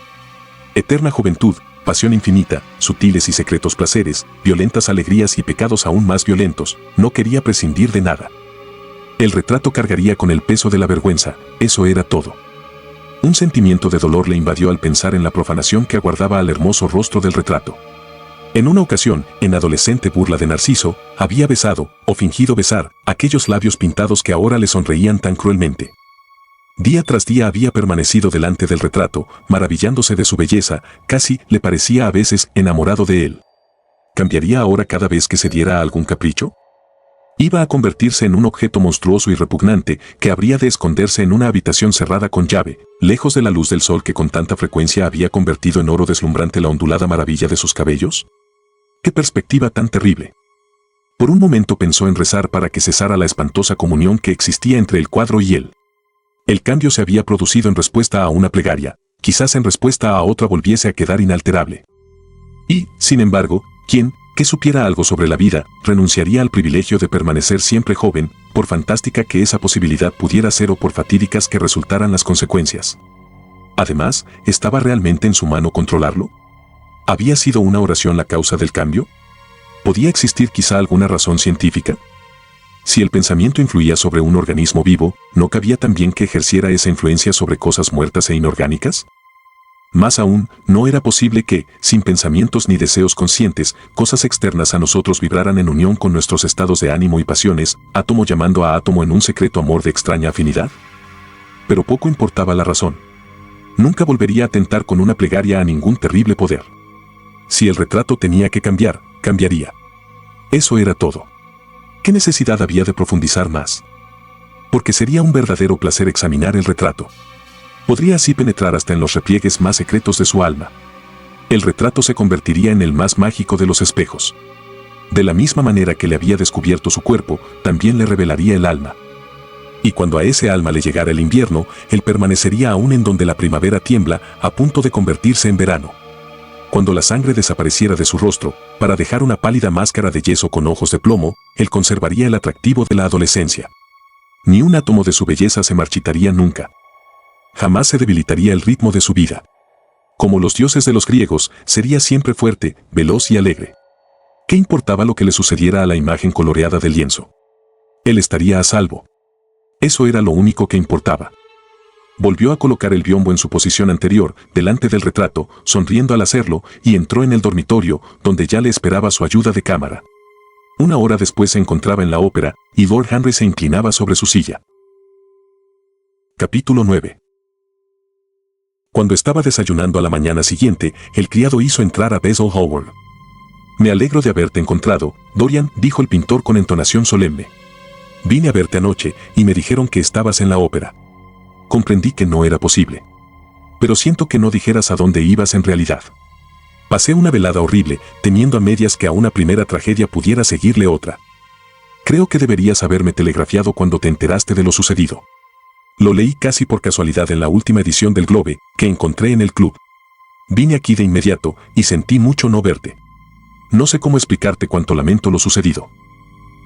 Eterna juventud, pasión infinita, sutiles y secretos placeres, violentas alegrías y pecados aún más violentos, no quería prescindir de nada. El retrato cargaría con el peso de la vergüenza, eso era todo. Un sentimiento de dolor le invadió al pensar en la profanación que aguardaba al hermoso rostro del retrato. En una ocasión, en adolescente burla de Narciso, había besado, o fingido besar, aquellos labios pintados que ahora le sonreían tan cruelmente. Día tras día había permanecido delante del retrato, maravillándose de su belleza, casi le parecía a veces enamorado de él. ¿Cambiaría ahora cada vez que se diera a algún capricho? Iba a convertirse en un objeto monstruoso y repugnante que habría de esconderse en una habitación cerrada con llave, lejos de la luz del sol que con tanta frecuencia había convertido en oro deslumbrante la ondulada maravilla de sus cabellos. ¡Qué perspectiva tan terrible! Por un momento pensó en rezar para que cesara la espantosa comunión que existía entre el cuadro y él. El cambio se había producido en respuesta a una plegaria, quizás en respuesta a otra volviese a quedar inalterable. Y, sin embargo, ¿quién, que supiera algo sobre la vida, renunciaría al privilegio de permanecer siempre joven, por fantástica que esa posibilidad pudiera ser o por fatídicas que resultaran las consecuencias? Además, ¿estaba realmente en su mano controlarlo? ¿Había sido una oración la causa del cambio? ¿Podía existir quizá alguna razón científica? Si el pensamiento influía sobre un organismo vivo, ¿no cabía también que ejerciera esa influencia sobre cosas muertas e inorgánicas? Más aún, no era posible que, sin pensamientos ni deseos conscientes, cosas externas a nosotros vibraran en unión con nuestros estados de ánimo y pasiones, átomo llamando a átomo en un secreto amor de extraña afinidad. Pero poco importaba la razón. Nunca volvería a tentar con una plegaria a ningún terrible poder. Si el retrato tenía que cambiar, cambiaría. Eso era todo. ¿Qué necesidad había de profundizar más? Porque sería un verdadero placer examinar el retrato. Podría así penetrar hasta en los repliegues más secretos de su alma. El retrato se convertiría en el más mágico de los espejos. De la misma manera que le había descubierto su cuerpo, también le revelaría el alma. Y cuando a ese alma le llegara el invierno, él permanecería aún en donde la primavera tiembla, a punto de convertirse en verano. Cuando la sangre desapareciera de su rostro, para dejar una pálida máscara de yeso con ojos de plomo, él conservaría el atractivo de la adolescencia. Ni un átomo de su belleza se marchitaría nunca. Jamás se debilitaría el ritmo de su vida. Como los dioses de los griegos, sería siempre fuerte, veloz y alegre. ¿Qué importaba lo que le sucediera a la imagen coloreada del lienzo? Él estaría a salvo. Eso era lo único que importaba. Volvió a colocar el biombo en su posición anterior, delante del retrato, sonriendo al hacerlo, y entró en el dormitorio, donde ya le esperaba su ayuda de cámara. Una hora después se encontraba en la ópera, y Lord Henry se inclinaba sobre su silla. Capítulo 9. Cuando estaba desayunando a la mañana siguiente, el criado hizo entrar a Basil Hallward. «Me alegro de haberte encontrado, Dorian», dijo el pintor con entonación solemne. «Vine a verte anoche, y me dijeron que estabas en la ópera. Comprendí que no era posible. Pero siento que no dijeras a dónde ibas en realidad. Pasé una velada horrible, temiendo a medias que a una primera tragedia pudiera seguirle otra. Creo que deberías haberme telegrafiado cuando te enteraste de lo sucedido. Lo leí casi por casualidad en la última edición del Globe que encontré en el club. Vine aquí de inmediato y sentí mucho no verte. No sé cómo explicarte cuánto lamento lo sucedido.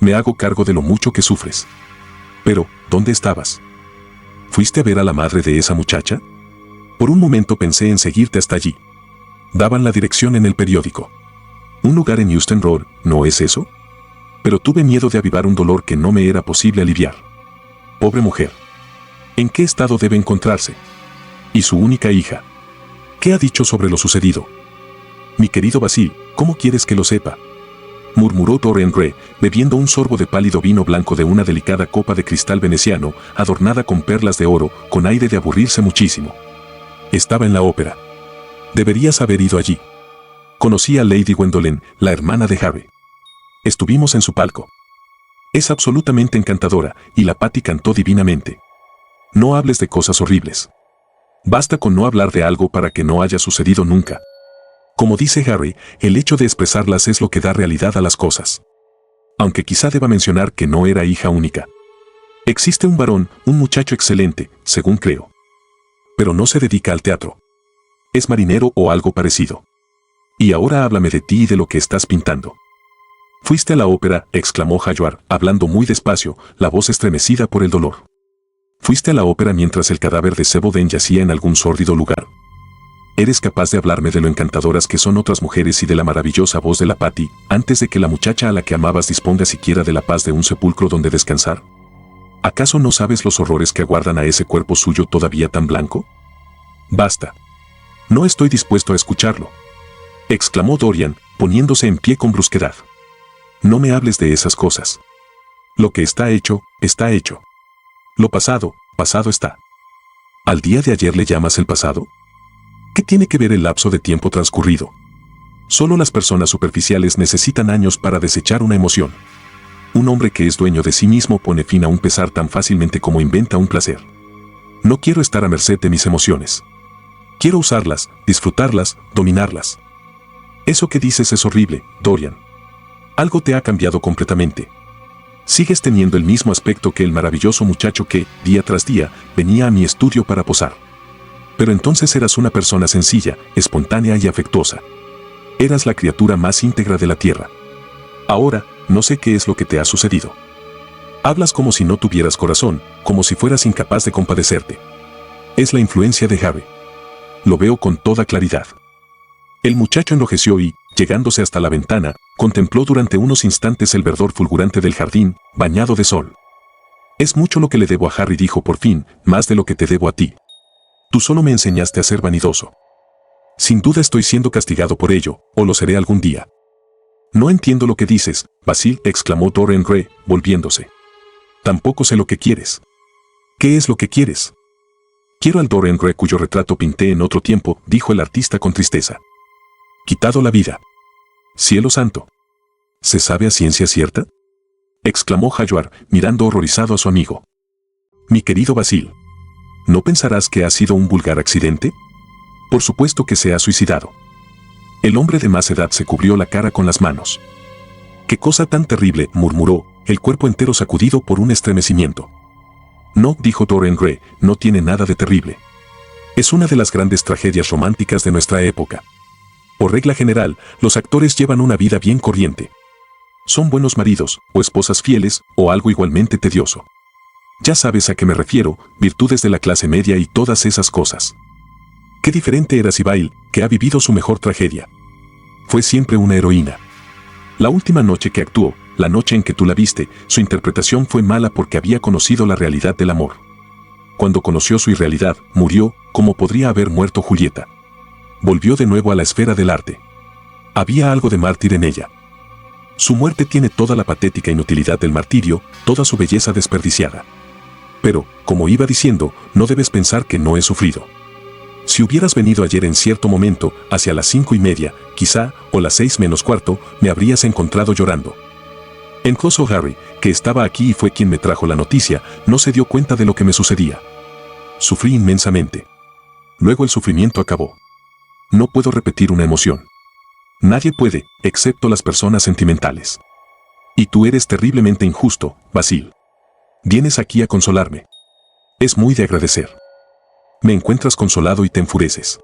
Me hago cargo de lo mucho que sufres. Pero, ¿dónde estabas? ¿Fuiste a ver a la madre de esa muchacha? Por un momento pensé en seguirte hasta allí. Daban la dirección en el periódico. Un lugar en Euston Road, ¿no es eso? Pero tuve miedo de avivar un dolor que no me era posible aliviar. Pobre mujer. ¿En qué estado debe encontrarse? Y su única hija. ¿Qué ha dicho sobre lo sucedido? Mi querido Basil, ¿cómo quieres que lo sepa? Murmuró Dorian Gray, bebiendo un sorbo de pálido vino blanco de una delicada copa de cristal veneciano, adornada con perlas de oro, con aire de aburrirse muchísimo. Estaba en la ópera. Deberías haber ido allí. Conocí a Lady Gwendolen, la hermana de Harry. Estuvimos en su palco. Es absolutamente encantadora, y la Patty cantó divinamente. No hables de cosas horribles. Basta con no hablar de algo para que no haya sucedido nunca. Como dice Harry, el hecho de expresarlas es lo que da realidad a las cosas. Aunque quizá deba mencionar que no era hija única. Existe un varón, un muchacho excelente, según creo. Pero no se dedica al teatro. Es marinero o algo parecido. Y ahora háblame de ti y de lo que estás pintando. Fuiste a la ópera, exclamó Hallward, hablando muy despacio, la voz estremecida por el dolor. Fuiste a la ópera mientras el cadáver de Seboden yacía en algún sórdido lugar. ¿Eres capaz de hablarme de lo encantadoras que son otras mujeres y de la maravillosa voz de la Patty, antes de que la muchacha a la que amabas disponga siquiera de la paz de un sepulcro donde descansar? ¿Acaso no sabes los horrores que aguardan a ese cuerpo suyo todavía tan blanco? Basta. No estoy dispuesto a escucharlo, exclamó Dorian, poniéndose en pie con brusquedad. No me hables de esas cosas. Lo que está hecho, está hecho. Lo pasado, pasado está. ¿Al día de ayer le llamas el pasado? ¿Qué tiene que ver el lapso de tiempo transcurrido? Solo las personas superficiales necesitan años para desechar una emoción. Un hombre que es dueño de sí mismo pone fin a un pesar tan fácilmente como inventa un placer. No quiero estar a merced de mis emociones. Quiero usarlas, disfrutarlas, dominarlas. Eso que dices es horrible, Dorian. Algo te ha cambiado completamente. Sigues teniendo el mismo aspecto que el maravilloso muchacho que, día tras día, venía a mi estudio para posar. Pero entonces eras una persona sencilla, espontánea y afectuosa. Eras la criatura más íntegra de la tierra. Ahora, no sé qué es lo que te ha sucedido. Hablas como si no tuvieras corazón, como si fueras incapaz de compadecerte. Es la influencia de Harry. Lo veo con toda claridad. El muchacho enrojeció y, llegándose hasta la ventana, contempló durante unos instantes el verdor fulgurante del jardín, bañado de sol. Es mucho lo que le debo a Harry, dijo por fin, más de lo que te debo a ti. Tú solo me enseñaste a ser vanidoso. Sin duda estoy siendo castigado por ello, o lo seré algún día. No entiendo lo que dices, Basil, exclamó Dorian Gray, volviéndose. Tampoco sé lo que quieres. ¿Qué es lo que quieres? Quiero al Dorian Gray cuyo retrato pinté en otro tiempo, dijo el artista con tristeza. Quitado la vida. Cielo santo. ¿Se sabe a ciencia cierta? Exclamó Hallward, mirando horrorizado a su amigo. Mi querido Basil, ¿no pensarás que ha sido un vulgar accidente? Por supuesto que se ha suicidado. El hombre de más edad se cubrió la cara con las manos. «¡Qué cosa tan terrible!», murmuró, el cuerpo entero sacudido por un estremecimiento. «No», dijo Dorian Gray, «no tiene nada de terrible. Es una de las grandes tragedias románticas de nuestra época. Por regla general, los actores llevan una vida bien corriente. Son buenos maridos, o esposas fieles, o algo igualmente tedioso. Ya sabes a qué me refiero, virtudes de la clase media y todas esas cosas. Qué diferente era Sibyl, que ha vivido su mejor tragedia. Fue siempre una heroína. La última noche que actuó, la noche en que tú la viste, su interpretación fue mala porque había conocido la realidad del amor. Cuando conoció su irrealidad, murió, como podría haber muerto Julieta. Volvió de nuevo a la esfera del arte. Había algo de mártir en ella. Su muerte tiene toda la patética inutilidad del martirio, toda su belleza desperdiciada. Pero, como iba diciendo, no debes pensar que no he sufrido. Si hubieras venido ayer en cierto momento, hacia las 5:30, quizá, o las 6:45, me habrías encontrado llorando. Incluso Harry, que estaba aquí y fue quien me trajo la noticia, no se dio cuenta de lo que me sucedía. Sufrí inmensamente. Luego el sufrimiento acabó. No puedo repetir una emoción. Nadie puede, excepto las personas sentimentales. Y tú eres terriblemente injusto, Basil. Vienes aquí a consolarme. Es muy de agradecer. Me encuentras consolado y te enfureces.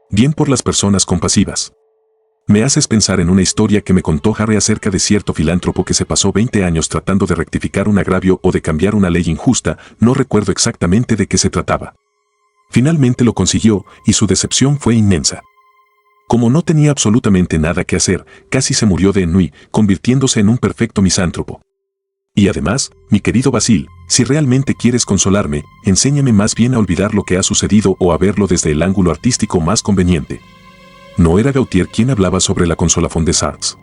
Bien por las personas compasivas. Me haces pensar en una historia que me contó Harry acerca de cierto filántropo que se pasó 20 años tratando de rectificar un agravio o de cambiar una ley injusta, no recuerdo exactamente de qué se trataba. Finalmente lo consiguió y su decepción fue inmensa. Como no tenía absolutamente nada que hacer, casi se murió de ennui, convirtiéndose en un perfecto misántropo. Y además, mi querido Basil, si realmente quieres consolarme, enséñame más bien a olvidar lo que ha sucedido o a verlo desde el ángulo artístico más conveniente. No era Gautier quien hablaba sobre la consolafón de Sartres.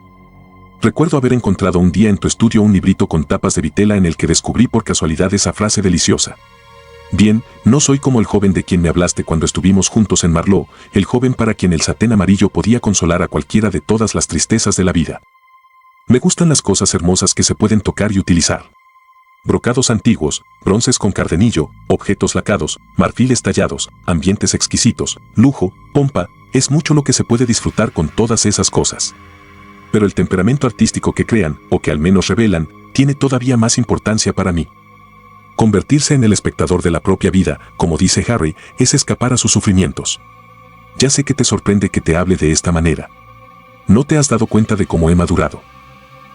Recuerdo haber encontrado un día en tu estudio un librito con tapas de vitela en el que descubrí por casualidad esa frase deliciosa. Bien, no soy como el joven de quien me hablaste cuando estuvimos juntos en Marlowe, el joven para quien el satén amarillo podía consolar a cualquiera de todas las tristezas de la vida. Me gustan las cosas hermosas que se pueden tocar y utilizar. Brocados antiguos, bronces con cardenillo, objetos lacados, marfiles tallados, ambientes exquisitos, lujo, pompa, es mucho lo que se puede disfrutar con todas esas cosas. Pero el temperamento artístico que crean, o que al menos revelan, tiene todavía más importancia para mí. Convertirse en el espectador de la propia vida, como dice Harry, es escapar a sus sufrimientos. Ya sé que te sorprende que te hable de esta manera. No te has dado cuenta de cómo he madurado.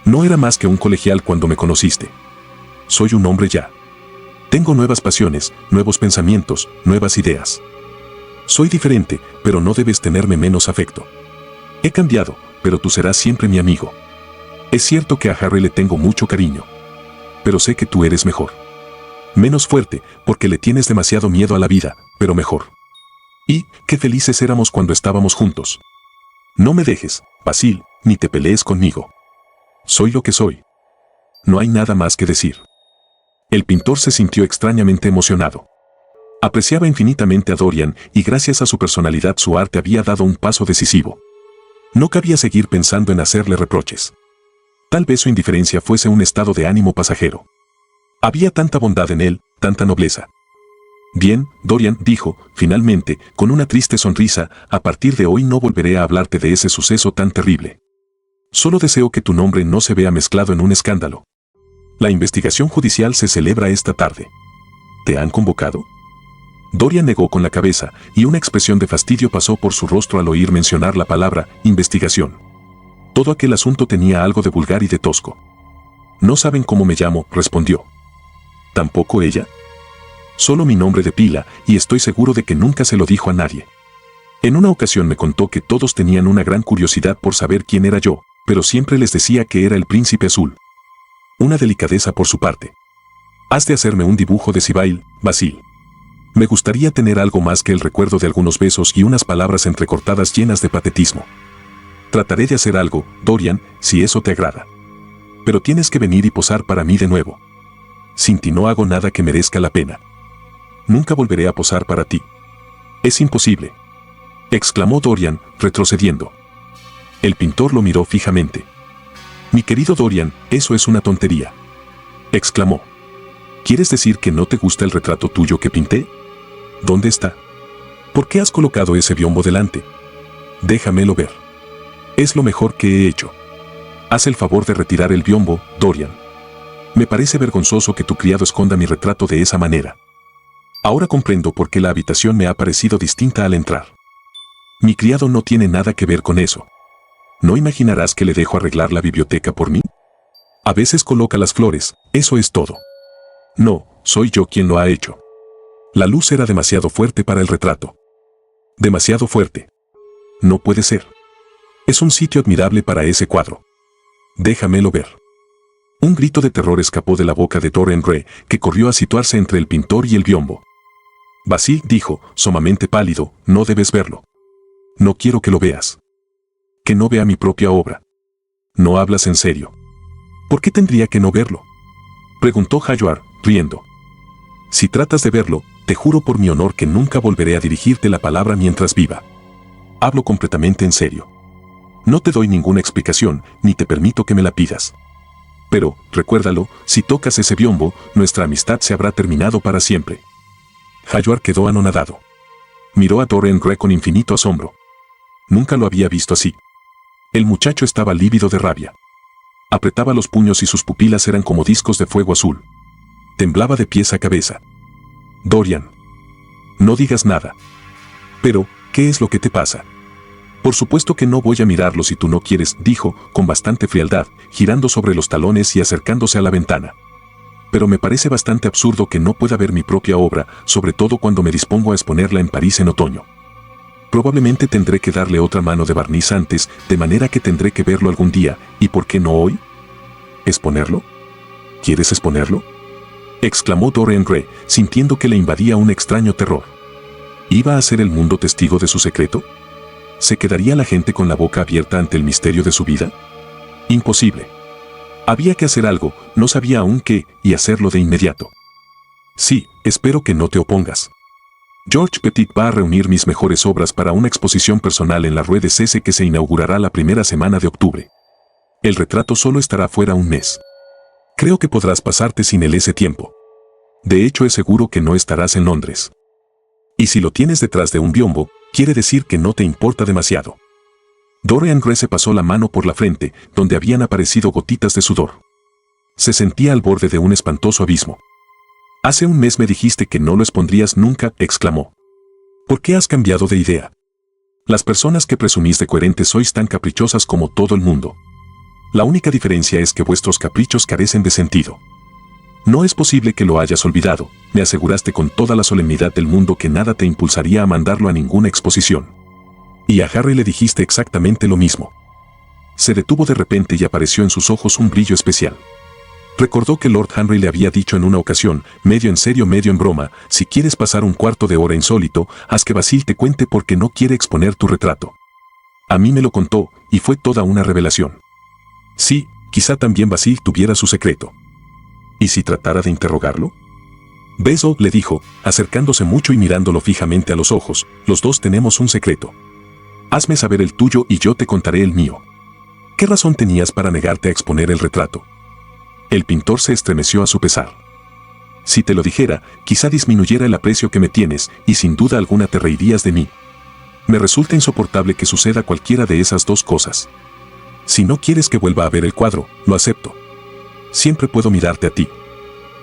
No era más que un colegial cuando me conociste. Soy un hombre ya. Tengo nuevas pasiones, nuevos pensamientos, nuevas ideas. Soy diferente, pero no debes tenerme menos afecto. He cambiado, pero tú serás siempre mi amigo. Es cierto que a Harry le tengo mucho cariño. Pero sé que tú eres mejor. Menos fuerte, porque le tienes demasiado miedo a la vida, pero mejor. Y, qué felices éramos cuando estábamos juntos. No me dejes, Basil, ni te pelees conmigo. Soy lo que soy. No hay nada más que decir. El pintor se sintió extrañamente emocionado. Apreciaba infinitamente a Dorian y gracias a su personalidad su arte había dado un paso decisivo. No cabía seguir pensando en hacerle reproches. Tal vez su indiferencia fuese un estado de ánimo pasajero. Había tanta bondad en él, tanta nobleza. Bien, Dorian dijo, finalmente, con una triste sonrisa, a partir de hoy no volveré a hablarte de ese suceso tan terrible. Solo deseo que tu nombre no se vea mezclado en un escándalo. La investigación judicial se celebra esta tarde. ¿Te han convocado? Dorian negó con la cabeza, y una expresión de fastidio pasó por su rostro al oír mencionar la palabra investigación. Todo aquel asunto tenía algo de vulgar y de tosco. No saben cómo me llamo, respondió. ¿Tampoco ella? Solo mi nombre de pila, y estoy seguro de que nunca se lo dijo a nadie. En una ocasión me contó que todos tenían una gran curiosidad por saber quién era yo, pero siempre les decía que era el príncipe azul. Una delicadeza por su parte. Has de hacerme un dibujo de Sibyl, Basil. Me gustaría tener algo más que el recuerdo de algunos besos y unas palabras entrecortadas llenas de patetismo. Trataré de hacer algo, Dorian, si eso te agrada. Pero tienes que venir y posar para mí de nuevo. Sin ti no hago nada que merezca la pena. Nunca volveré a posar para ti. Es imposible, exclamó Dorian, retrocediendo. El pintor lo miró fijamente. Mi querido Dorian, eso es una tontería, exclamó. ¿Quieres decir que no te gusta el retrato tuyo que pinté? ¿Dónde está? ¿Por qué has colocado ese biombo delante? Déjamelo ver. Es lo mejor que he hecho. Haz el favor de retirar el biombo, Dorian. Me parece vergonzoso que tu criado esconda mi retrato de esa manera. Ahora comprendo por qué la habitación me ha parecido distinta al entrar. Mi criado no tiene nada que ver con eso. ¿No imaginarás que le dejo arreglar la biblioteca por mí? A veces coloca las flores, eso es todo. No, soy yo quien lo ha hecho. La luz era demasiado fuerte para el retrato. Demasiado fuerte. No puede ser. Es un sitio admirable para ese cuadro. Déjamelo ver. Un grito de terror escapó de la boca de Dorian Gray, que corrió a situarse entre el pintor y el biombo. Basil dijo, sumamente pálido, no debes verlo. No quiero que lo veas. Que no vea mi propia obra. No hablas en serio. ¿Por qué tendría que no verlo? Preguntó Hallward, riendo. Si tratas de verlo, te juro por mi honor que nunca volveré a dirigirte la palabra mientras viva. Hablo completamente en serio. No te doy ninguna explicación, ni te permito que me la pidas. Pero, recuérdalo, si tocas ese biombo, nuestra amistad se habrá terminado para siempre. Hallward quedó anonadado. Miró a Dorian Gray con infinito asombro. Nunca lo había visto así. El muchacho estaba lívido de rabia. Apretaba los puños y sus pupilas eran como discos de fuego azul. Temblaba de pies a cabeza. Dorian. No digas nada. Pero, ¿qué es lo que te pasa? Por supuesto que no voy a mirarlo si tú no quieres, dijo, con bastante frialdad, girando sobre los talones y acercándose a la ventana. Pero me parece bastante absurdo que no pueda ver mi propia obra, sobre todo cuando me dispongo a exponerla en París en otoño. Probablemente tendré que darle otra mano de barniz antes, de manera que tendré que verlo algún día, ¿y por qué no hoy? ¿Exponerlo? ¿Quieres exponerlo?, exclamó Dorian Gray, sintiendo que le invadía un extraño terror. ¿Iba a ser el mundo testigo de su secreto? ¿Se quedaría la gente con la boca abierta ante el misterio de su vida? Imposible. Había que hacer algo, no sabía aún qué, y hacerlo de inmediato. Sí, espero que no te opongas. George Petit va a reunir mis mejores obras para una exposición personal en la Rue de Sece que se inaugurará la primera semana de octubre. El retrato solo estará fuera un mes. Creo que podrás pasarte sin él ese tiempo. De hecho, es seguro que no estarás en Londres. Y si lo tienes detrás de un biombo, quiere decir que no te importa demasiado. Dorian Gray se pasó la mano por la frente, donde habían aparecido gotitas de sudor. Se sentía al borde de un espantoso abismo. Hace un mes me dijiste que no lo expondrías nunca, exclamó. ¿Por qué has cambiado de idea? Las personas que presumís de coherentes sois tan caprichosas como todo el mundo. La única diferencia es que vuestros caprichos carecen de sentido. No es posible que lo hayas olvidado, me aseguraste con toda la solemnidad del mundo que nada te impulsaría a mandarlo a ninguna exposición. Y a Harry le dijiste exactamente lo mismo. Se detuvo de repente y apareció en sus ojos un brillo especial. Recordó que Lord Henry le había dicho en una ocasión, medio en serio medio en broma, si quieres pasar un cuarto de hora insólito, haz que Basil te cuente porque no quiere exponer tu retrato. A mí me lo contó, y fue toda una revelación. Sí, quizá también Basil tuviera su secreto. ¿Y si tratara de interrogarlo? Basil, le dijo, acercándose mucho y mirándolo fijamente a los ojos, los dos tenemos un secreto. Hazme saber el tuyo y yo te contaré el mío. ¿Qué razón tenías para negarte a exponer el retrato? El pintor se estremeció a su pesar. Si te lo dijera, quizá disminuyera el aprecio que me tienes, y sin duda alguna te reirías de mí. Me resulta insoportable que suceda cualquiera de esas dos cosas. Si no quieres que vuelva a ver el cuadro, lo acepto. Siempre puedo mirarte a ti.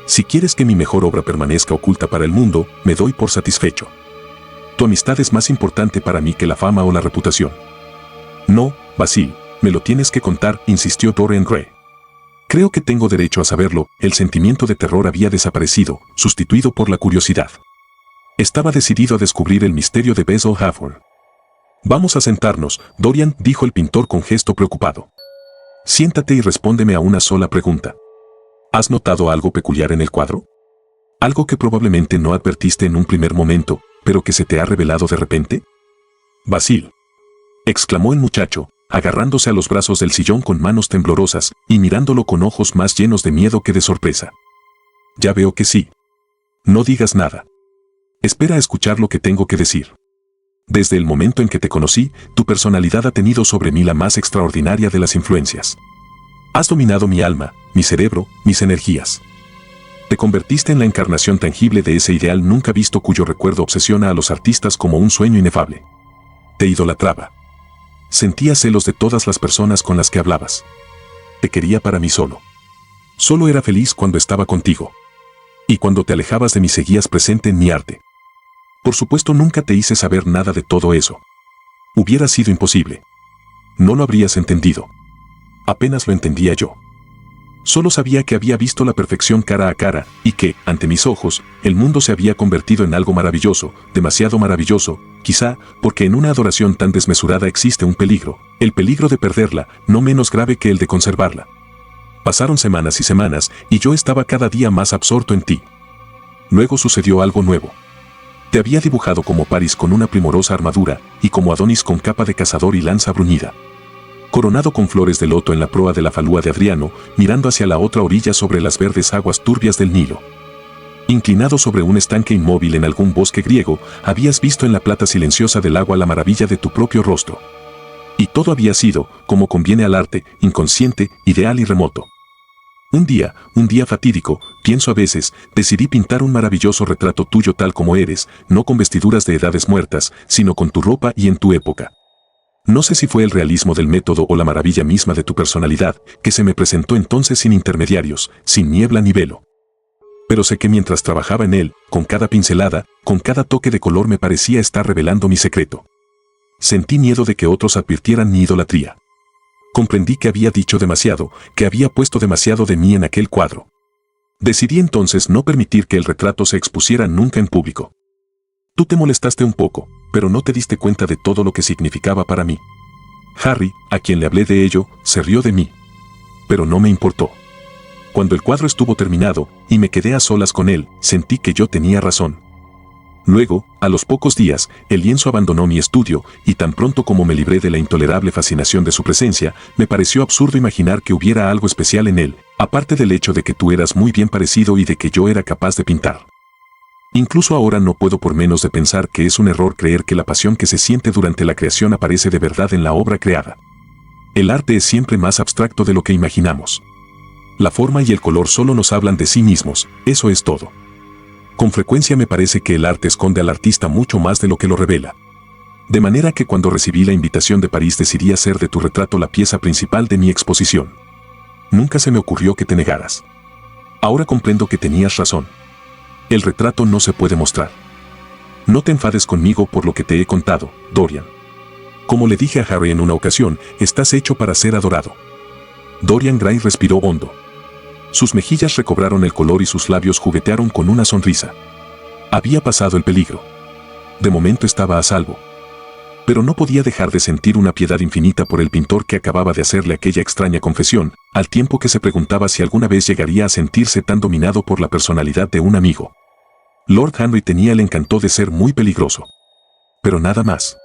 Si quieres que mi mejor obra permanezca oculta para el mundo, me doy por satisfecho. Tu amistad es más importante para mí que la fama o la reputación. No, Basil, me lo tienes que contar, insistió Dorian Gray. Creo que tengo derecho a saberlo, el sentimiento de terror había desaparecido, sustituido por la curiosidad. Estaba decidido a descubrir el misterio de Basil Hawthorne. Vamos a sentarnos, Dorian, dijo el pintor con gesto preocupado. Siéntate y respóndeme a una sola pregunta. ¿Has notado algo peculiar en el cuadro? Algo que probablemente no advertiste en un primer momento, pero que se te ha revelado de repente. Basil, exclamó el muchacho, agarrándose a los brazos del sillón con manos temblorosas y mirándolo con ojos más llenos de miedo que de sorpresa. Ya veo que sí. No digas nada. Espera a escuchar lo que tengo que decir. Desde el momento en que te conocí, tu personalidad ha tenido sobre mí la más extraordinaria de las influencias. Has dominado mi alma, mi cerebro, mis energías. Te convertiste en la encarnación tangible de ese ideal nunca visto cuyo recuerdo obsesiona a los artistas como un sueño inefable. Te idolatraba. Sentía celos de todas las personas con las que hablabas. Te quería para mí solo. Solo era feliz cuando estaba contigo. Y cuando te alejabas de mí seguías presente en mi arte. Por supuesto nunca te hice saber nada de todo eso. Hubiera sido imposible. No lo habrías entendido. Apenas lo entendía yo. Solo sabía que había visto la perfección cara a cara, y que, ante mis ojos, el mundo se había convertido en algo maravilloso, demasiado maravilloso, quizá, porque en una adoración tan desmesurada existe un peligro, el peligro de perderla, no menos grave que el de conservarla. Pasaron semanas y semanas, y yo estaba cada día más absorto en ti. Luego sucedió algo nuevo. Te había dibujado como Paris con una primorosa armadura, y como Adonis con capa de cazador y lanza bruñida. Coronado con flores de loto en la proa de la falúa de Adriano, mirando hacia la otra orilla sobre las verdes aguas turbias del Nilo. Inclinado sobre un estanque inmóvil en algún bosque griego, habías visto en la plata silenciosa del agua la maravilla de tu propio rostro. Y todo había sido, como conviene al arte, inconsciente, ideal y remoto. Un día fatídico, pienso a veces, decidí pintar un maravilloso retrato tuyo tal como eres, no con vestiduras de edades muertas, sino con tu ropa y en tu época. No sé si fue el realismo del método o la maravilla misma de tu personalidad, que se me presentó entonces sin intermediarios, sin niebla ni velo. Pero sé que mientras trabajaba en él, con cada pincelada, con cada toque de color me parecía estar revelando mi secreto. Sentí miedo de que otros advirtieran mi idolatría. Comprendí que había dicho demasiado, que había puesto demasiado de mí en aquel cuadro. Decidí entonces no permitir que el retrato se expusiera nunca en público. Tú te molestaste un poco, pero no te diste cuenta de todo lo que significaba para mí. Harry, a quien le hablé de ello, se rió de mí. Pero no me importó. Cuando el cuadro estuvo terminado, y me quedé a solas con él, sentí que yo tenía razón. Luego, a los pocos días, el lienzo abandonó mi estudio, y tan pronto como me libré de la intolerable fascinación de su presencia, me pareció absurdo imaginar que hubiera algo especial en él, aparte del hecho de que tú eras muy bien parecido y de que yo era capaz de pintar. Incluso ahora no puedo por menos de pensar que es un error creer que la pasión que se siente durante la creación aparece de verdad en la obra creada. El arte es siempre más abstracto de lo que imaginamos. La forma y el color solo nos hablan de sí mismos, eso es todo. Con frecuencia me parece que el arte esconde al artista mucho más de lo que lo revela. De manera que cuando recibí la invitación de París decidí hacer de tu retrato la pieza principal de mi exposición. Nunca se me ocurrió que te negaras. Ahora comprendo que tenías razón. El retrato no se puede mostrar. No te enfades conmigo por lo que te he contado, Dorian. Como le dije a Harry en una ocasión, estás hecho para ser adorado. Dorian Gray respiró hondo. Sus mejillas recobraron el color y sus labios juguetearon con una sonrisa. Había pasado el peligro. De momento estaba a salvo. Pero no podía dejar de sentir una piedad infinita por el pintor que acababa de hacerle aquella extraña confesión, al tiempo que se preguntaba si alguna vez llegaría a sentirse tan dominado por la personalidad de un amigo. Lord Henry tenía el encanto de ser muy peligroso. Pero nada más.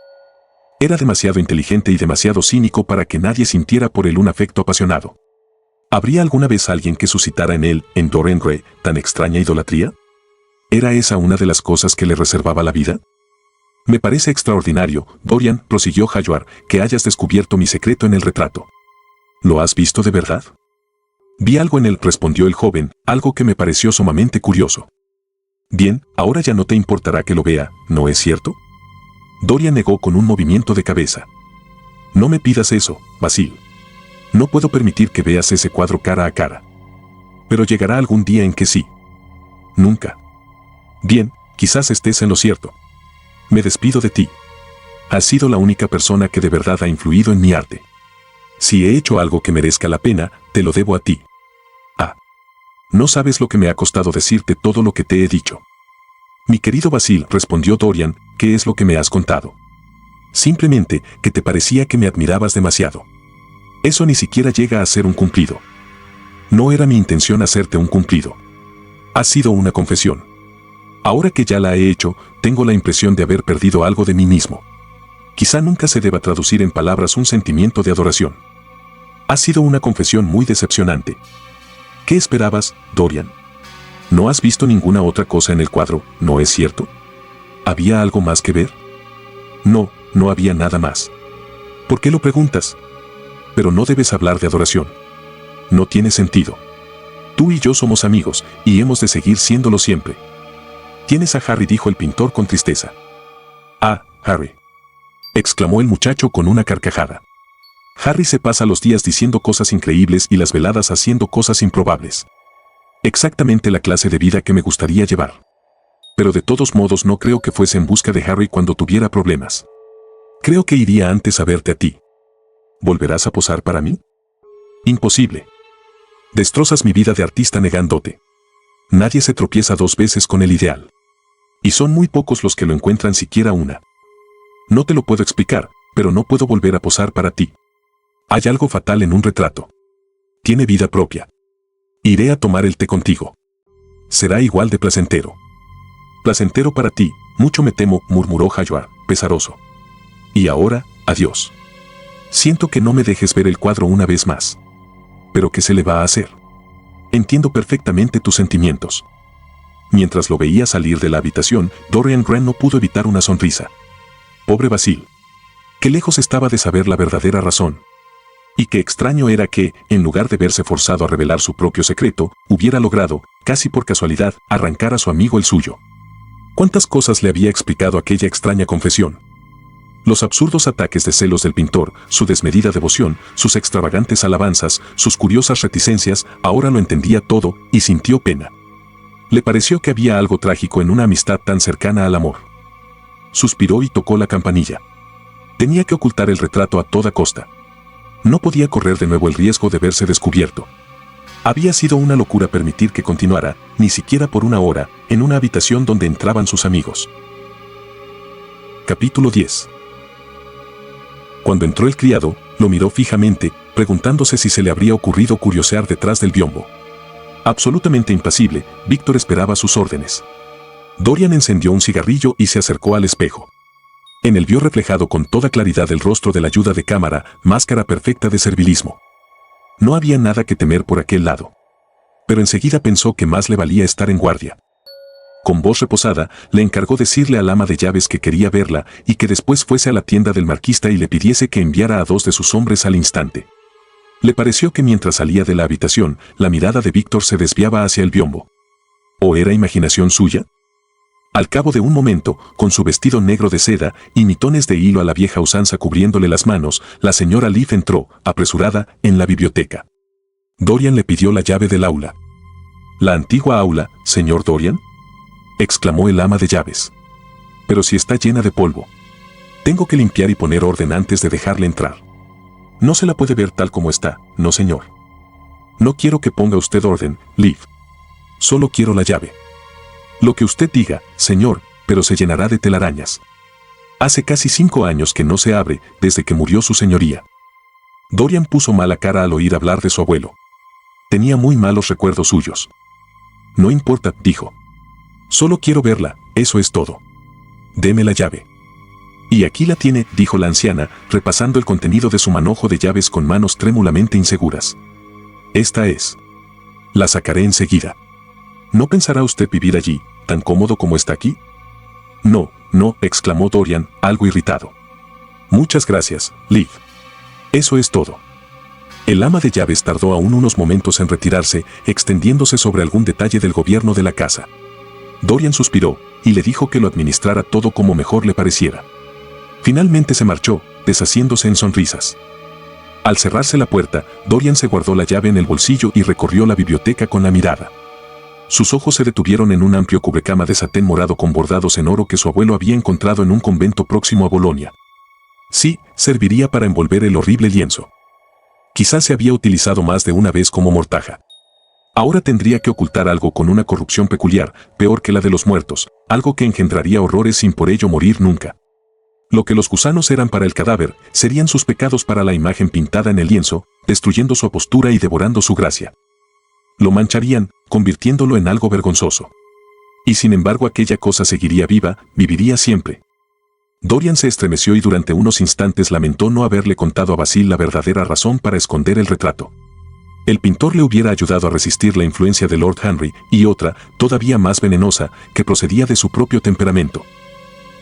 Era demasiado inteligente y demasiado cínico para que nadie sintiera por él un afecto apasionado. ¿Habría alguna vez alguien que suscitara en él, en Dorian Gray, tan extraña idolatría? ¿Era esa una de las cosas que le reservaba la vida? Me parece extraordinario, Dorian, prosiguió Hallward, que hayas descubierto mi secreto en el retrato. ¿Lo has visto de verdad? Vi algo en él, respondió el joven, algo que me pareció sumamente curioso. Bien, ahora ya no te importará que lo vea, ¿no es cierto? Dorian negó con un movimiento de cabeza. No me pidas eso, Basil. No puedo permitir que veas ese cuadro cara a cara. Pero llegará algún día en que sí. Nunca. Bien, quizás estés en lo cierto. Me despido de ti. Has sido la única persona que de verdad ha influido en mi arte. Si he hecho algo que merezca la pena, te lo debo a ti. Ah. No sabes lo que me ha costado decirte todo lo que te he dicho. Mi querido Basil, respondió Dorian, ¿qué es lo que me has contado? Simplemente que te parecía que me admirabas demasiado. Eso ni siquiera llega a ser un cumplido. No era mi intención hacerte un cumplido. Ha sido una confesión. Ahora que ya la he hecho, tengo la impresión de haber perdido algo de mí mismo. Quizá nunca se deba traducir en palabras un sentimiento de adoración. Ha sido una confesión muy decepcionante. ¿Qué esperabas, Dorian? No has visto ninguna otra cosa en el cuadro, ¿no es cierto? ¿Había algo más que ver? No, no había nada más. ¿Por qué lo preguntas? Pero no debes hablar de adoración. No tiene sentido. Tú y yo somos amigos, y hemos de seguir siéndolo siempre. Tienes a Harry, dijo el pintor con tristeza. Ah, Harry, exclamó el muchacho con una carcajada. Harry se pasa los días diciendo cosas increíbles y las veladas haciendo cosas improbables. Exactamente la clase de vida que me gustaría llevar. Pero de todos modos no creo que fuese en busca de Harry cuando tuviera problemas. Creo que iría antes a verte a ti. ¿Volverás a posar para mí? Imposible. Destrozas mi vida de artista negándote. Nadie se tropieza dos veces con el ideal. Y son muy pocos los que lo encuentran siquiera una. No te lo puedo explicar, pero no puedo volver a posar para ti. Hay algo fatal en un retrato. Tiene vida propia. Iré a tomar el té contigo. Será igual de placentero. Placentero para ti, mucho me temo, murmuró Hallward, pesaroso. Y ahora, adiós. Siento que no me dejes ver el cuadro una vez más. ¿Pero qué se le va a hacer? Entiendo perfectamente tus sentimientos. Mientras lo veía salir de la habitación, Dorian Gray no pudo evitar una sonrisa. Pobre Basil. Qué lejos estaba de saber la verdadera razón. Y qué extraño era que, en lugar de verse forzado a revelar su propio secreto, hubiera logrado, casi por casualidad, arrancar a su amigo el suyo. ¿Cuántas cosas le había explicado aquella extraña confesión? Los absurdos ataques de celos del pintor, su desmedida devoción, sus extravagantes alabanzas, sus curiosas reticencias, ahora lo entendía todo y sintió pena. Le pareció que había algo trágico en una amistad tan cercana al amor. Suspiró y tocó la campanilla. Tenía que ocultar el retrato a toda costa. No podía correr de nuevo el riesgo de verse descubierto. Había sido una locura permitir que continuara, ni siquiera por una hora, en una habitación donde entraban sus amigos. Capítulo 10. Cuando entró el criado, lo miró fijamente, preguntándose si se le habría ocurrido curiosear detrás del biombo. Absolutamente impasible, Víctor esperaba sus órdenes. Dorian encendió un cigarrillo y se acercó al espejo. En él vio reflejado con toda claridad el rostro del ayuda de cámara, máscara perfecta de servilismo. No había nada que temer por aquel lado. Pero enseguida pensó que más le valía estar en guardia. Con voz reposada, le encargó decirle al ama de llaves que quería verla y que después fuese a la tienda del marquista y le pidiese que enviara a 2 de sus hombres al instante. Le pareció que mientras salía de la habitación, la mirada de Víctor se desviaba hacia el biombo. ¿O era imaginación suya? Al cabo de un momento, con su vestido negro de seda y mitones de hilo a la vieja usanza cubriéndole las manos, la señora Leaf entró, apresurada, en la biblioteca. Dorian le pidió la llave del aula. ¿La antigua aula, señor Dorian?, exclamó el ama de llaves. Pero si está llena de polvo. Tengo que limpiar y poner orden antes de dejarle entrar. No se la puede ver tal como está, no señor. No quiero que ponga usted orden, Liv. Solo quiero la llave. Lo que usted diga, señor, pero se llenará de telarañas. Hace casi 5 años que no se abre, desde que murió su señoría. Dorian puso mala cara al oír hablar de su abuelo. Tenía muy malos recuerdos suyos. No importa, dijo. Solo quiero verla, eso es todo. Deme la llave. Y aquí la tiene, dijo la anciana, repasando el contenido de su manojo de llaves con manos trémulamente inseguras. Esta es. La sacaré enseguida. ¿No pensará usted vivir allí, tan cómodo como está aquí? No, no, exclamó Dorian, algo irritado. Muchas gracias, Liv. Eso es todo. El ama de llaves tardó aún unos momentos en retirarse, extendiéndose sobre algún detalle del gobierno de la casa. Dorian suspiró y le dijo que lo administrara todo como mejor le pareciera. Finalmente se marchó, deshaciéndose en sonrisas. Al cerrarse la puerta, Dorian se guardó la llave en el bolsillo y recorrió la biblioteca con la mirada. Sus ojos se detuvieron en un amplio cubrecama de satén morado con bordados en oro que su abuelo había encontrado en un convento próximo a Bolonia. Sí, serviría para envolver el horrible lienzo. Quizás se había utilizado más de una vez como mortaja. Ahora tendría que ocultar algo con una corrupción peculiar, peor que la de los muertos, algo que engendraría horrores sin por ello morir nunca. Lo que los gusanos eran para el cadáver, serían sus pecados para la imagen pintada en el lienzo, destruyendo su apostura y devorando su gracia. Lo mancharían, convirtiéndolo en algo vergonzoso. Y sin embargo aquella cosa seguiría viva, viviría siempre. Dorian se estremeció y durante unos instantes lamentó no haberle contado a Basil la verdadera razón para esconder el retrato. El pintor le hubiera ayudado a resistir la influencia de Lord Henry y otra, todavía más venenosa, que procedía de su propio temperamento.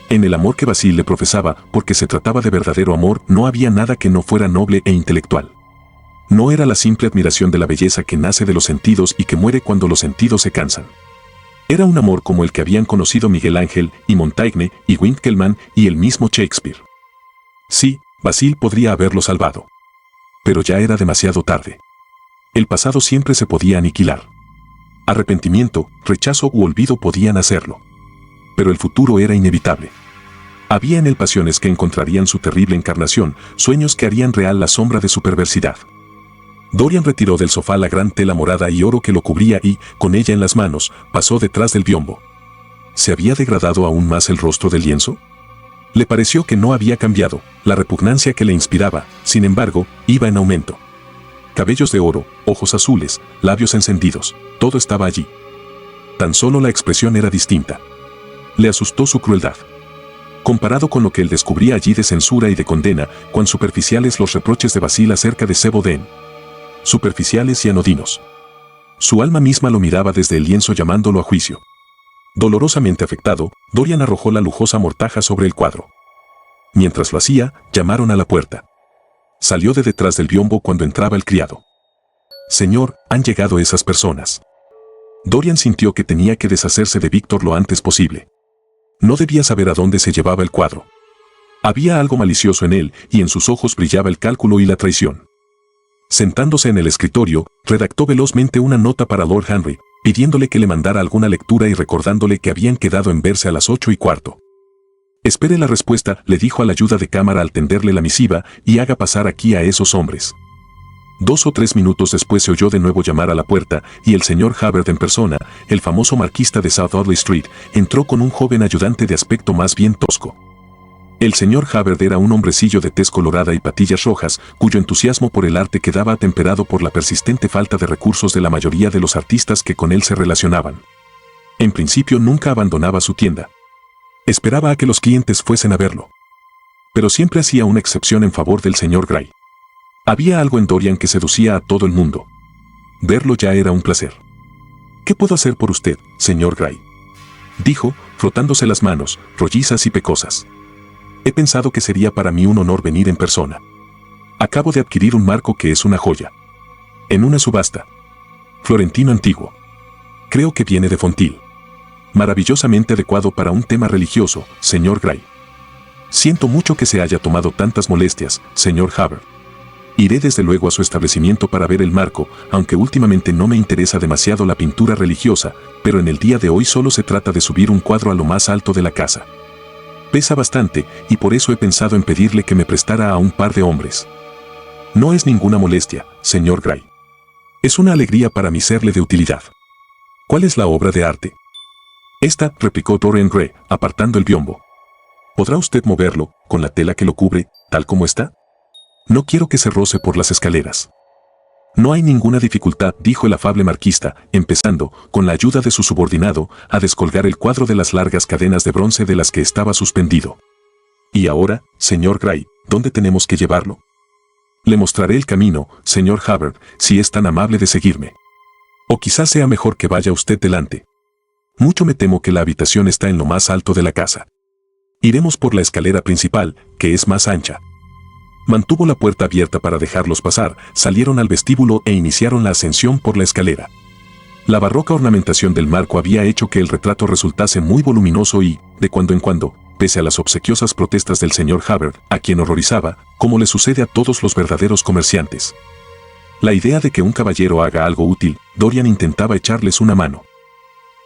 En el amor que Basil le profesaba, porque se trataba de verdadero amor, no había nada que no fuera noble e intelectual. No era la simple admiración de la belleza que nace de los sentidos y que muere cuando los sentidos se cansan. Era un amor como el que habían conocido Miguel Ángel y Montaigne y Winckelmann y el mismo Shakespeare. Sí, Basil podría haberlo salvado. Pero ya era demasiado tarde. El pasado siempre se podía aniquilar. Arrepentimiento, rechazo u olvido podían hacerlo. Pero el futuro era inevitable. Había en él pasiones que encontrarían su terrible encarnación, sueños que harían real la sombra de su perversidad. Dorian retiró del sofá la gran tela morada y oro que lo cubría y, con ella en las manos, pasó detrás del biombo. ¿Se había degradado aún más el rostro del lienzo? Le pareció que no había cambiado, la repugnancia que le inspiraba, sin embargo, iba en aumento. Cabellos de oro, ojos azules, labios encendidos, todo estaba allí. Tan solo la expresión era distinta. Le asustó su crueldad. Comparado con lo que él descubría allí de censura y de condena, cuán superficiales los reproches de Basil acerca de Seboden. Superficiales y anodinos. Su alma misma lo miraba desde el lienzo llamándolo a juicio. Dolorosamente afectado, Dorian arrojó la lujosa mortaja sobre el cuadro. Mientras lo hacía, llamaron a la puerta. Salió de detrás del biombo cuando entraba el criado. «Señor, han llegado esas personas». Dorian sintió que tenía que deshacerse de Víctor lo antes posible. No debía saber a dónde se llevaba el cuadro. Había algo malicioso en él y en sus ojos brillaba el cálculo y la traición. Sentándose en el escritorio, redactó velozmente una nota para Lord Henry, pidiéndole que le mandara alguna lectura y recordándole que habían quedado en verse a las 8:15. Espere la respuesta, le dijo al ayuda de cámara al tenderle la misiva, y haga pasar aquí a esos hombres. 2 o 3 minutos después se oyó de nuevo llamar a la puerta, y el señor Hubbard en persona, el famoso marquista de South Audley Street, entró con un joven ayudante de aspecto más bien tosco. El señor Hubbard era un hombrecillo de tez colorada y patillas rojas, cuyo entusiasmo por el arte quedaba atemperado por la persistente falta de recursos de la mayoría de los artistas que con él se relacionaban. En principio nunca abandonaba su tienda. Esperaba a que los clientes fuesen a verlo. Pero siempre hacía una excepción en favor del señor Gray. Había algo en Dorian que seducía a todo el mundo. Verlo ya era un placer. ¿Qué puedo hacer por usted, señor Gray?, dijo, frotándose las manos, rollizas y pecosas. He pensado que sería para mí un honor venir en persona. Acabo de adquirir un marco que es una joya. En una subasta. Florentino antiguo. Creo que viene de Fontil. Maravillosamente adecuado para un tema religioso, señor Gray. Siento mucho que se haya tomado tantas molestias, señor Hubbard. Iré desde luego a su establecimiento para ver el marco, aunque últimamente no me interesa demasiado la pintura religiosa, pero en el día de hoy solo se trata de subir un cuadro a lo más alto de la casa. Pesa bastante, y por eso he pensado en pedirle que me prestara a un par de hombres. No es ninguna molestia, señor Gray. Es una alegría para mí serle de utilidad. ¿Cuál es la obra de arte? Esta, replicó Dorian Gray, apartando el biombo. ¿Podrá usted moverlo, con la tela que lo cubre, tal como está? No quiero que se roce por las escaleras. No hay ninguna dificultad, dijo el afable marquista, empezando, con la ayuda de su subordinado, a descolgar el cuadro de las largas cadenas de bronce de las que estaba suspendido. Y ahora, señor Gray, ¿dónde tenemos que llevarlo? Le mostraré el camino, señor Hubbard, si es tan amable de seguirme. O quizás sea mejor que vaya usted delante. Mucho me temo que la habitación está en lo más alto de la casa. Iremos por la escalera principal, que es más ancha. Mantuvo la puerta abierta para dejarlos pasar, salieron al vestíbulo e iniciaron la ascensión por la escalera. La barroca ornamentación del marco había hecho que el retrato resultase muy voluminoso y, de cuando en cuando, pese a las obsequiosas protestas del señor Hubbard, a quien horrorizaba, como le sucede a todos los verdaderos comerciantes. La idea de que un caballero haga algo útil, Dorian intentaba echarles una mano.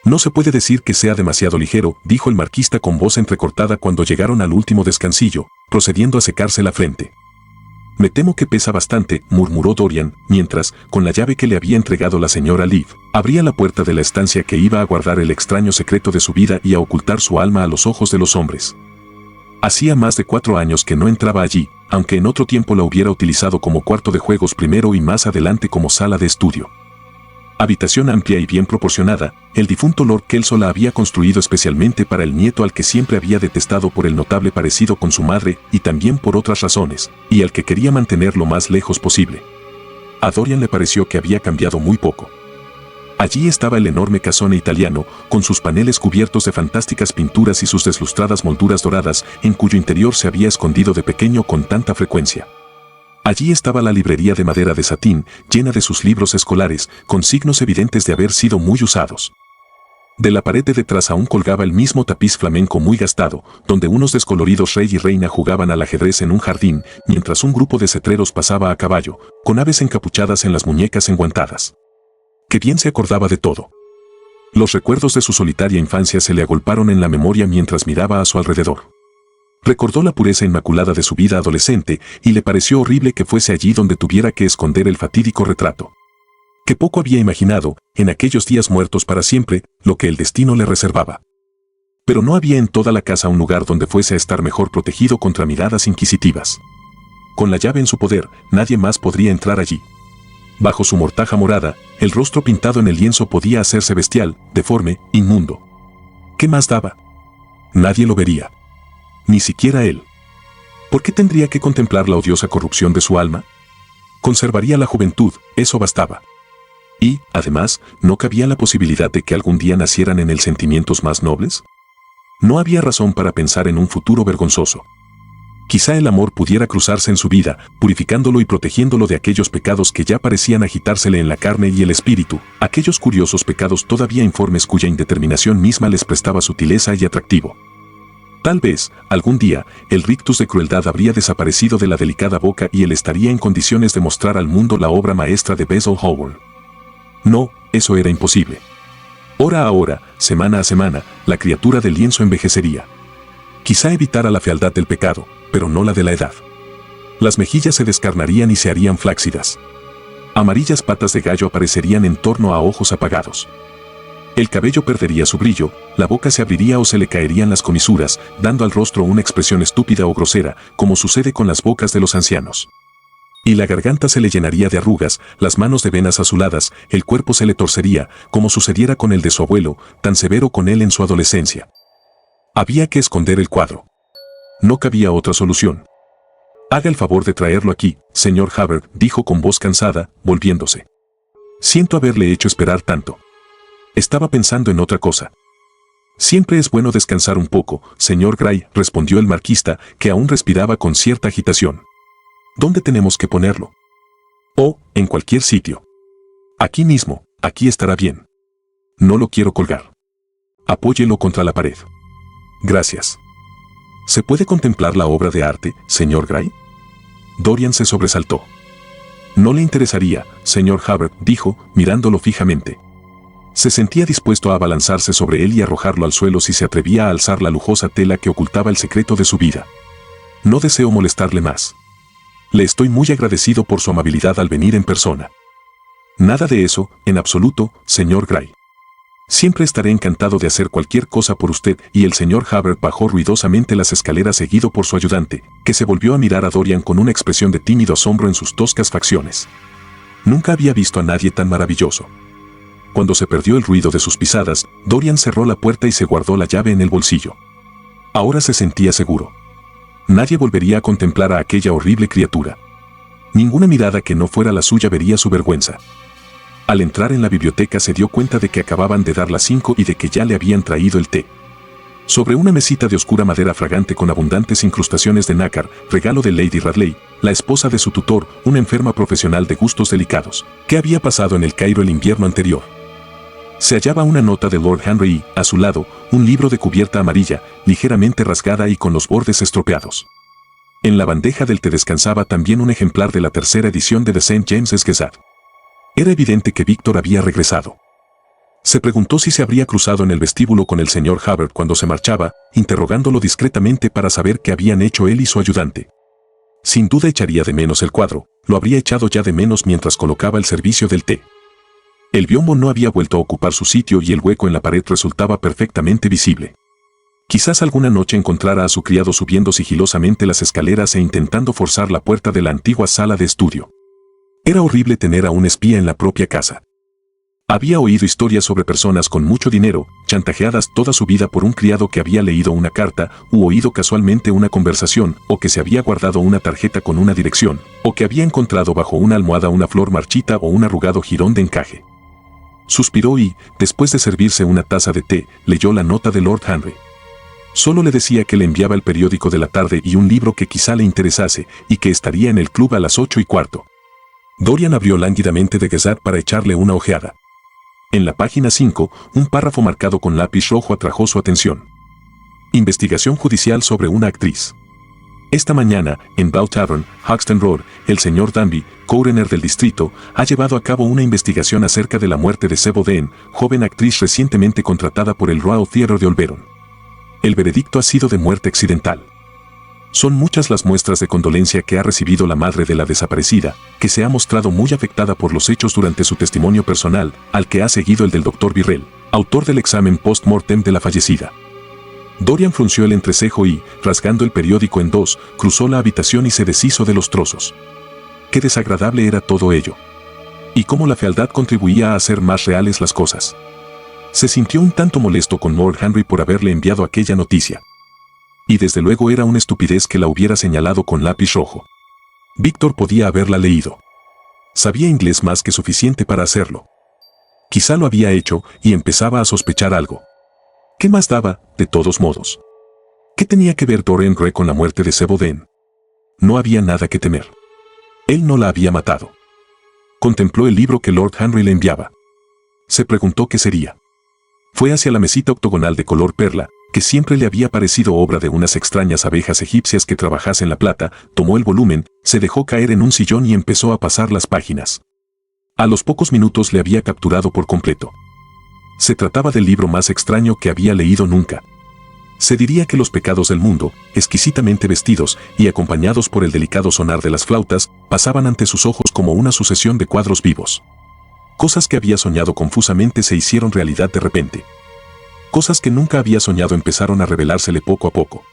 No se puede decir que sea demasiado ligero, dijo el marquista con voz entrecortada cuando llegaron al último descansillo, procediendo a secarse la frente. Me temo que pesa bastante, murmuró Dorian, mientras, con la llave que le había entregado la señora Liv, abría la puerta de la estancia que iba a guardar el extraño secreto de su vida y a ocultar su alma a los ojos de los hombres. Hacía más de 4 años que no entraba allí, aunque en otro tiempo la hubiera utilizado como cuarto de juegos primero y más adelante como sala de estudio. Habitación amplia y bien proporcionada, el difunto Lord Kelso la había construido especialmente para el nieto al que siempre había detestado por el notable parecido con su madre y también por otras razones, y al que quería mantener lo más lejos posible. A Dorian le pareció que había cambiado muy poco. Allí estaba el enorme casone italiano, con sus paneles cubiertos de fantásticas pinturas y sus deslustradas molduras doradas, en cuyo interior se había escondido de pequeño con tanta frecuencia. Allí estaba la librería de madera de satín, llena de sus libros escolares, con signos evidentes de haber sido muy usados. De la pared de detrás aún colgaba el mismo tapiz flamenco muy gastado, donde unos descoloridos rey y reina jugaban al ajedrez en un jardín, mientras un grupo de cetreros pasaba a caballo, con aves encapuchadas en las muñecas enguantadas. Qué bien se acordaba de todo. Los recuerdos de su solitaria infancia se le agolparon en la memoria mientras miraba a su alrededor. Recordó la pureza inmaculada de su vida adolescente y le pareció horrible que fuese allí donde tuviera que esconder el fatídico retrato. Que poco había imaginado, en aquellos días muertos para siempre, lo que el destino le reservaba. Pero no había en toda la casa un lugar donde fuese a estar mejor protegido contra miradas inquisitivas. Con la llave en su poder, nadie más podría entrar allí. Bajo su mortaja morada, el rostro pintado en el lienzo podía hacerse bestial, deforme, inmundo. ¿Qué más daba? Nadie lo vería. Ni siquiera él. ¿Por qué tendría que contemplar la odiosa corrupción de su alma? Conservaría la juventud, eso bastaba. Y, además, ¿no cabía la posibilidad de que algún día nacieran en él sentimientos más nobles? No había razón para pensar en un futuro vergonzoso. Quizá el amor pudiera cruzarse en su vida, purificándolo y protegiéndolo de aquellos pecados que ya parecían agitársele en la carne y el espíritu, aquellos curiosos pecados todavía informes cuya indeterminación misma les prestaba sutileza y atractivo. Tal vez, algún día, el rictus de crueldad habría desaparecido de la delicada boca y él estaría en condiciones de mostrar al mundo la obra maestra de Basil Hallward. No, eso era imposible. Hora a hora, semana a semana, la criatura del lienzo envejecería. Quizá evitara la fealdad del pecado, pero no la de la edad. Las mejillas se descarnarían y se harían flácidas. Amarillas patas de gallo aparecerían en torno a ojos apagados. El cabello perdería su brillo, la boca se abriría o se le caerían las comisuras, dando al rostro una expresión estúpida o grosera, como sucede con las bocas de los ancianos. Y la garganta se le llenaría de arrugas, las manos de venas azuladas, el cuerpo se le torcería, como sucediera con el de su abuelo, tan severo con él en su adolescencia. Había que esconder el cuadro. No cabía otra solución. Haga el favor de traerlo aquí, señor Hubbard, dijo con voz cansada, volviéndose. Siento haberle hecho esperar tanto. Estaba pensando en otra cosa. Siempre es bueno descansar un poco, señor Gray, respondió el marquista, que aún respiraba con cierta agitación. ¿Dónde tenemos que ponerlo? Oh, en cualquier sitio. Aquí mismo, aquí estará bien. No lo quiero colgar. Apóyelo contra la pared. Gracias. ¿Se puede contemplar la obra de arte, señor Gray? Dorian se sobresaltó. No le interesaría, señor Hubbard, dijo, mirándolo fijamente. Se sentía dispuesto a abalanzarse sobre él y arrojarlo al suelo si se atrevía a alzar la lujosa tela que ocultaba el secreto de su vida. No deseo molestarle más. Le estoy muy agradecido por su amabilidad al venir en persona. Nada de eso, en absoluto, señor Gray. Siempre estaré encantado de hacer cualquier cosa por usted, y el señor Hubbard bajó ruidosamente las escaleras seguido por su ayudante, que se volvió a mirar a Dorian con una expresión de tímido asombro en sus toscas facciones. Nunca había visto a nadie tan maravilloso. Cuando se perdió el ruido de sus pisadas, Dorian cerró la puerta y se guardó la llave en el bolsillo. Ahora se sentía seguro. Nadie volvería a contemplar a aquella horrible criatura. Ninguna mirada que no fuera la suya vería su vergüenza. Al entrar en la biblioteca se dio cuenta de que acababan de dar las 5 y de que ya le habían traído el té. Sobre una mesita de oscura madera fragante con abundantes incrustaciones de nácar, regalo de Lady Radley, la esposa de su tutor, una enferma profesional de gustos delicados, que había pasado en el Cairo el invierno anterior. Se hallaba una nota de Lord Henry y, a su lado, un libro de cubierta amarilla, ligeramente rasgada y con los bordes estropeados. En la bandeja del té descansaba también un ejemplar de la tercera edición de The St. James's Gazette. Era evidente que Víctor había regresado. Se preguntó si se habría cruzado en el vestíbulo con el señor Hubbard cuando se marchaba, interrogándolo discretamente para saber qué habían hecho él y su ayudante. Sin duda echaría de menos el cuadro, lo habría echado ya de menos mientras colocaba el servicio del té. El biombo no había vuelto a ocupar su sitio y el hueco en la pared resultaba perfectamente visible. Quizás alguna noche encontrara a su criado subiendo sigilosamente las escaleras e intentando forzar la puerta de la antigua sala de estudio. Era horrible tener a un espía en la propia casa. Había oído historias sobre personas con mucho dinero, chantajeadas toda su vida por un criado que había leído una carta, u oído casualmente una conversación, o que se había guardado una tarjeta con una dirección, o que había encontrado bajo una almohada una flor marchita o un arrugado jirón de encaje. Suspiró y, después de servirse una taza de té, leyó la nota de Lord Henry. Solo le decía que le enviaba el periódico de la tarde y un libro que quizá le interesase, y que estaría en el club a las 8:15. Dorian abrió lánguidamente The Gazette para echarle una ojeada. En la página 5, un párrafo marcado con lápiz rojo atrajo su atención. Investigación judicial sobre una actriz. Esta mañana, en Bow Tavern, Hoxton Road, el señor Danby, coroner del distrito, ha llevado a cabo una investigación acerca de la muerte de Seb Oden, joven actriz recientemente contratada por el Royal Theatre de Oberon. El veredicto ha sido de muerte accidental. Son muchas las muestras de condolencia que ha recibido la madre de la desaparecida, que se ha mostrado muy afectada por los hechos durante su testimonio personal, al que ha seguido el del Dr. Birrell, autor del examen post-mortem de la fallecida. Dorian frunció el entrecejo y, rasgando el periódico en dos, cruzó la habitación y se deshizo de los trozos. Qué desagradable era todo ello. Y cómo la fealdad contribuía a hacer más reales las cosas. Se sintió un tanto molesto con Lord Henry por haberle enviado aquella noticia. Y desde luego era una estupidez que la hubiera señalado con lápiz rojo. Víctor podía haberla leído. Sabía inglés más que suficiente para hacerlo. Quizá lo había hecho y empezaba a sospechar algo. ¿Qué más daba, de todos modos? ¿Qué tenía que ver Dorian Gray con la muerte de Seb Oden? No había nada que temer. Él no la había matado. Contempló el libro que Lord Henry le enviaba. Se preguntó qué sería. Fue hacia la mesita octogonal de color perla, que siempre le había parecido obra de unas extrañas abejas egipcias que trabajasen la plata, tomó el volumen, se dejó caer en un sillón y empezó a pasar las páginas. A los pocos minutos le había capturado por completo. Se trataba del libro más extraño que había leído nunca. Se diría que los pecados del mundo, exquisitamente vestidos y acompañados por el delicado sonar de las flautas, pasaban ante sus ojos como una sucesión de cuadros vivos. Cosas que había soñado confusamente se hicieron realidad de repente. Cosas que nunca había soñado empezaron a revelársele poco a poco.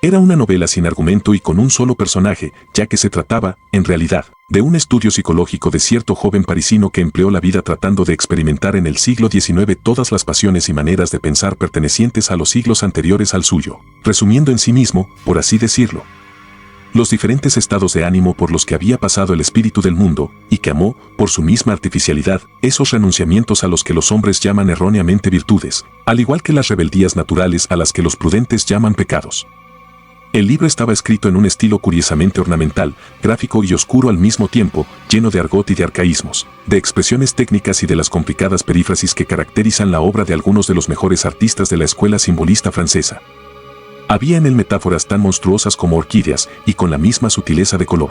Era una novela sin argumento y con un solo personaje, ya que se trataba, en realidad, de un estudio psicológico de cierto joven parisino que empleó la vida tratando de experimentar en el siglo XIX todas las pasiones y maneras de pensar pertenecientes a los siglos anteriores al suyo, resumiendo en sí mismo, por así decirlo, los diferentes estados de ánimo por los que había pasado el espíritu del mundo, y que amó, por su misma artificialidad, esos renunciamientos a los que los hombres llaman erróneamente virtudes, al igual que las rebeldías naturales a las que los prudentes llaman pecados. El libro estaba escrito en un estilo curiosamente ornamental, gráfico y oscuro al mismo tiempo, lleno de argot y de arcaísmos, de expresiones técnicas y de las complicadas perífrasis que caracterizan la obra de algunos de los mejores artistas de la escuela simbolista francesa. Había en él metáforas tan monstruosas como orquídeas y con la misma sutileza de color.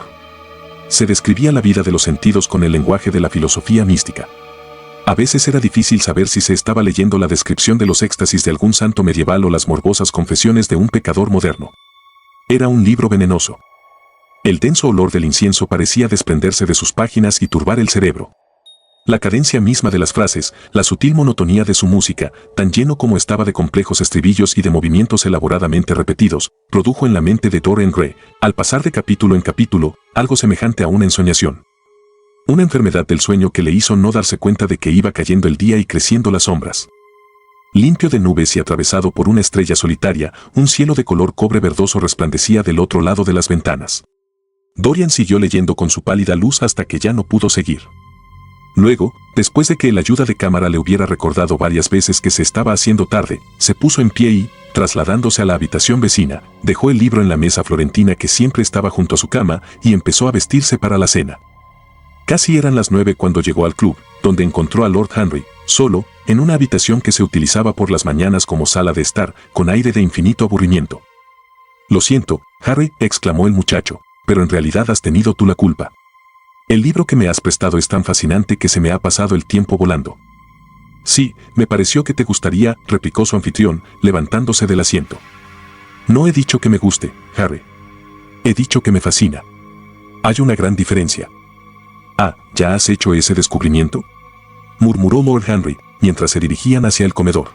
Se describía la vida de los sentidos con el lenguaje de la filosofía mística. A veces era difícil saber si se estaba leyendo la descripción de los éxtasis de algún santo medieval o las morbosas confesiones de un pecador moderno. Era un libro venenoso. El denso olor del incienso parecía desprenderse de sus páginas y turbar el cerebro. La cadencia misma de las frases, la sutil monotonía de su música, tan lleno como estaba de complejos estribillos y de movimientos elaboradamente repetidos, produjo en la mente de Dorian Gray, al pasar de capítulo en capítulo, algo semejante a una ensoñación. Una enfermedad del sueño que le hizo no darse cuenta de que iba cayendo el día y creciendo las sombras. Limpio de nubes y atravesado por una estrella solitaria, un cielo de color cobre verdoso resplandecía del otro lado de las ventanas. Dorian siguió leyendo con su pálida luz hasta que ya no pudo seguir. Luego, después de que el ayuda de cámara le hubiera recordado varias veces que se estaba haciendo tarde, se puso en pie y, trasladándose a la habitación vecina, dejó el libro en la mesa florentina que siempre estaba junto a su cama y empezó a vestirse para la cena. Casi eran las 9 cuando llegó al club, donde encontró a Lord Henry, solo, en una habitación que se utilizaba por las mañanas como sala de estar, con aire de infinito aburrimiento. «Lo siento, Harry», exclamó el muchacho, «pero en realidad has tenido tú la culpa. El libro que me has prestado es tan fascinante que se me ha pasado el tiempo volando». «Sí, me pareció que te gustaría», replicó su anfitrión, levantándose del asiento. «No he dicho que me guste, Harry. He dicho que me fascina. Hay una gran diferencia». «Ah, ¿ya has hecho ese descubrimiento?», murmuró Lord Henry, mientras se dirigían hacia el comedor.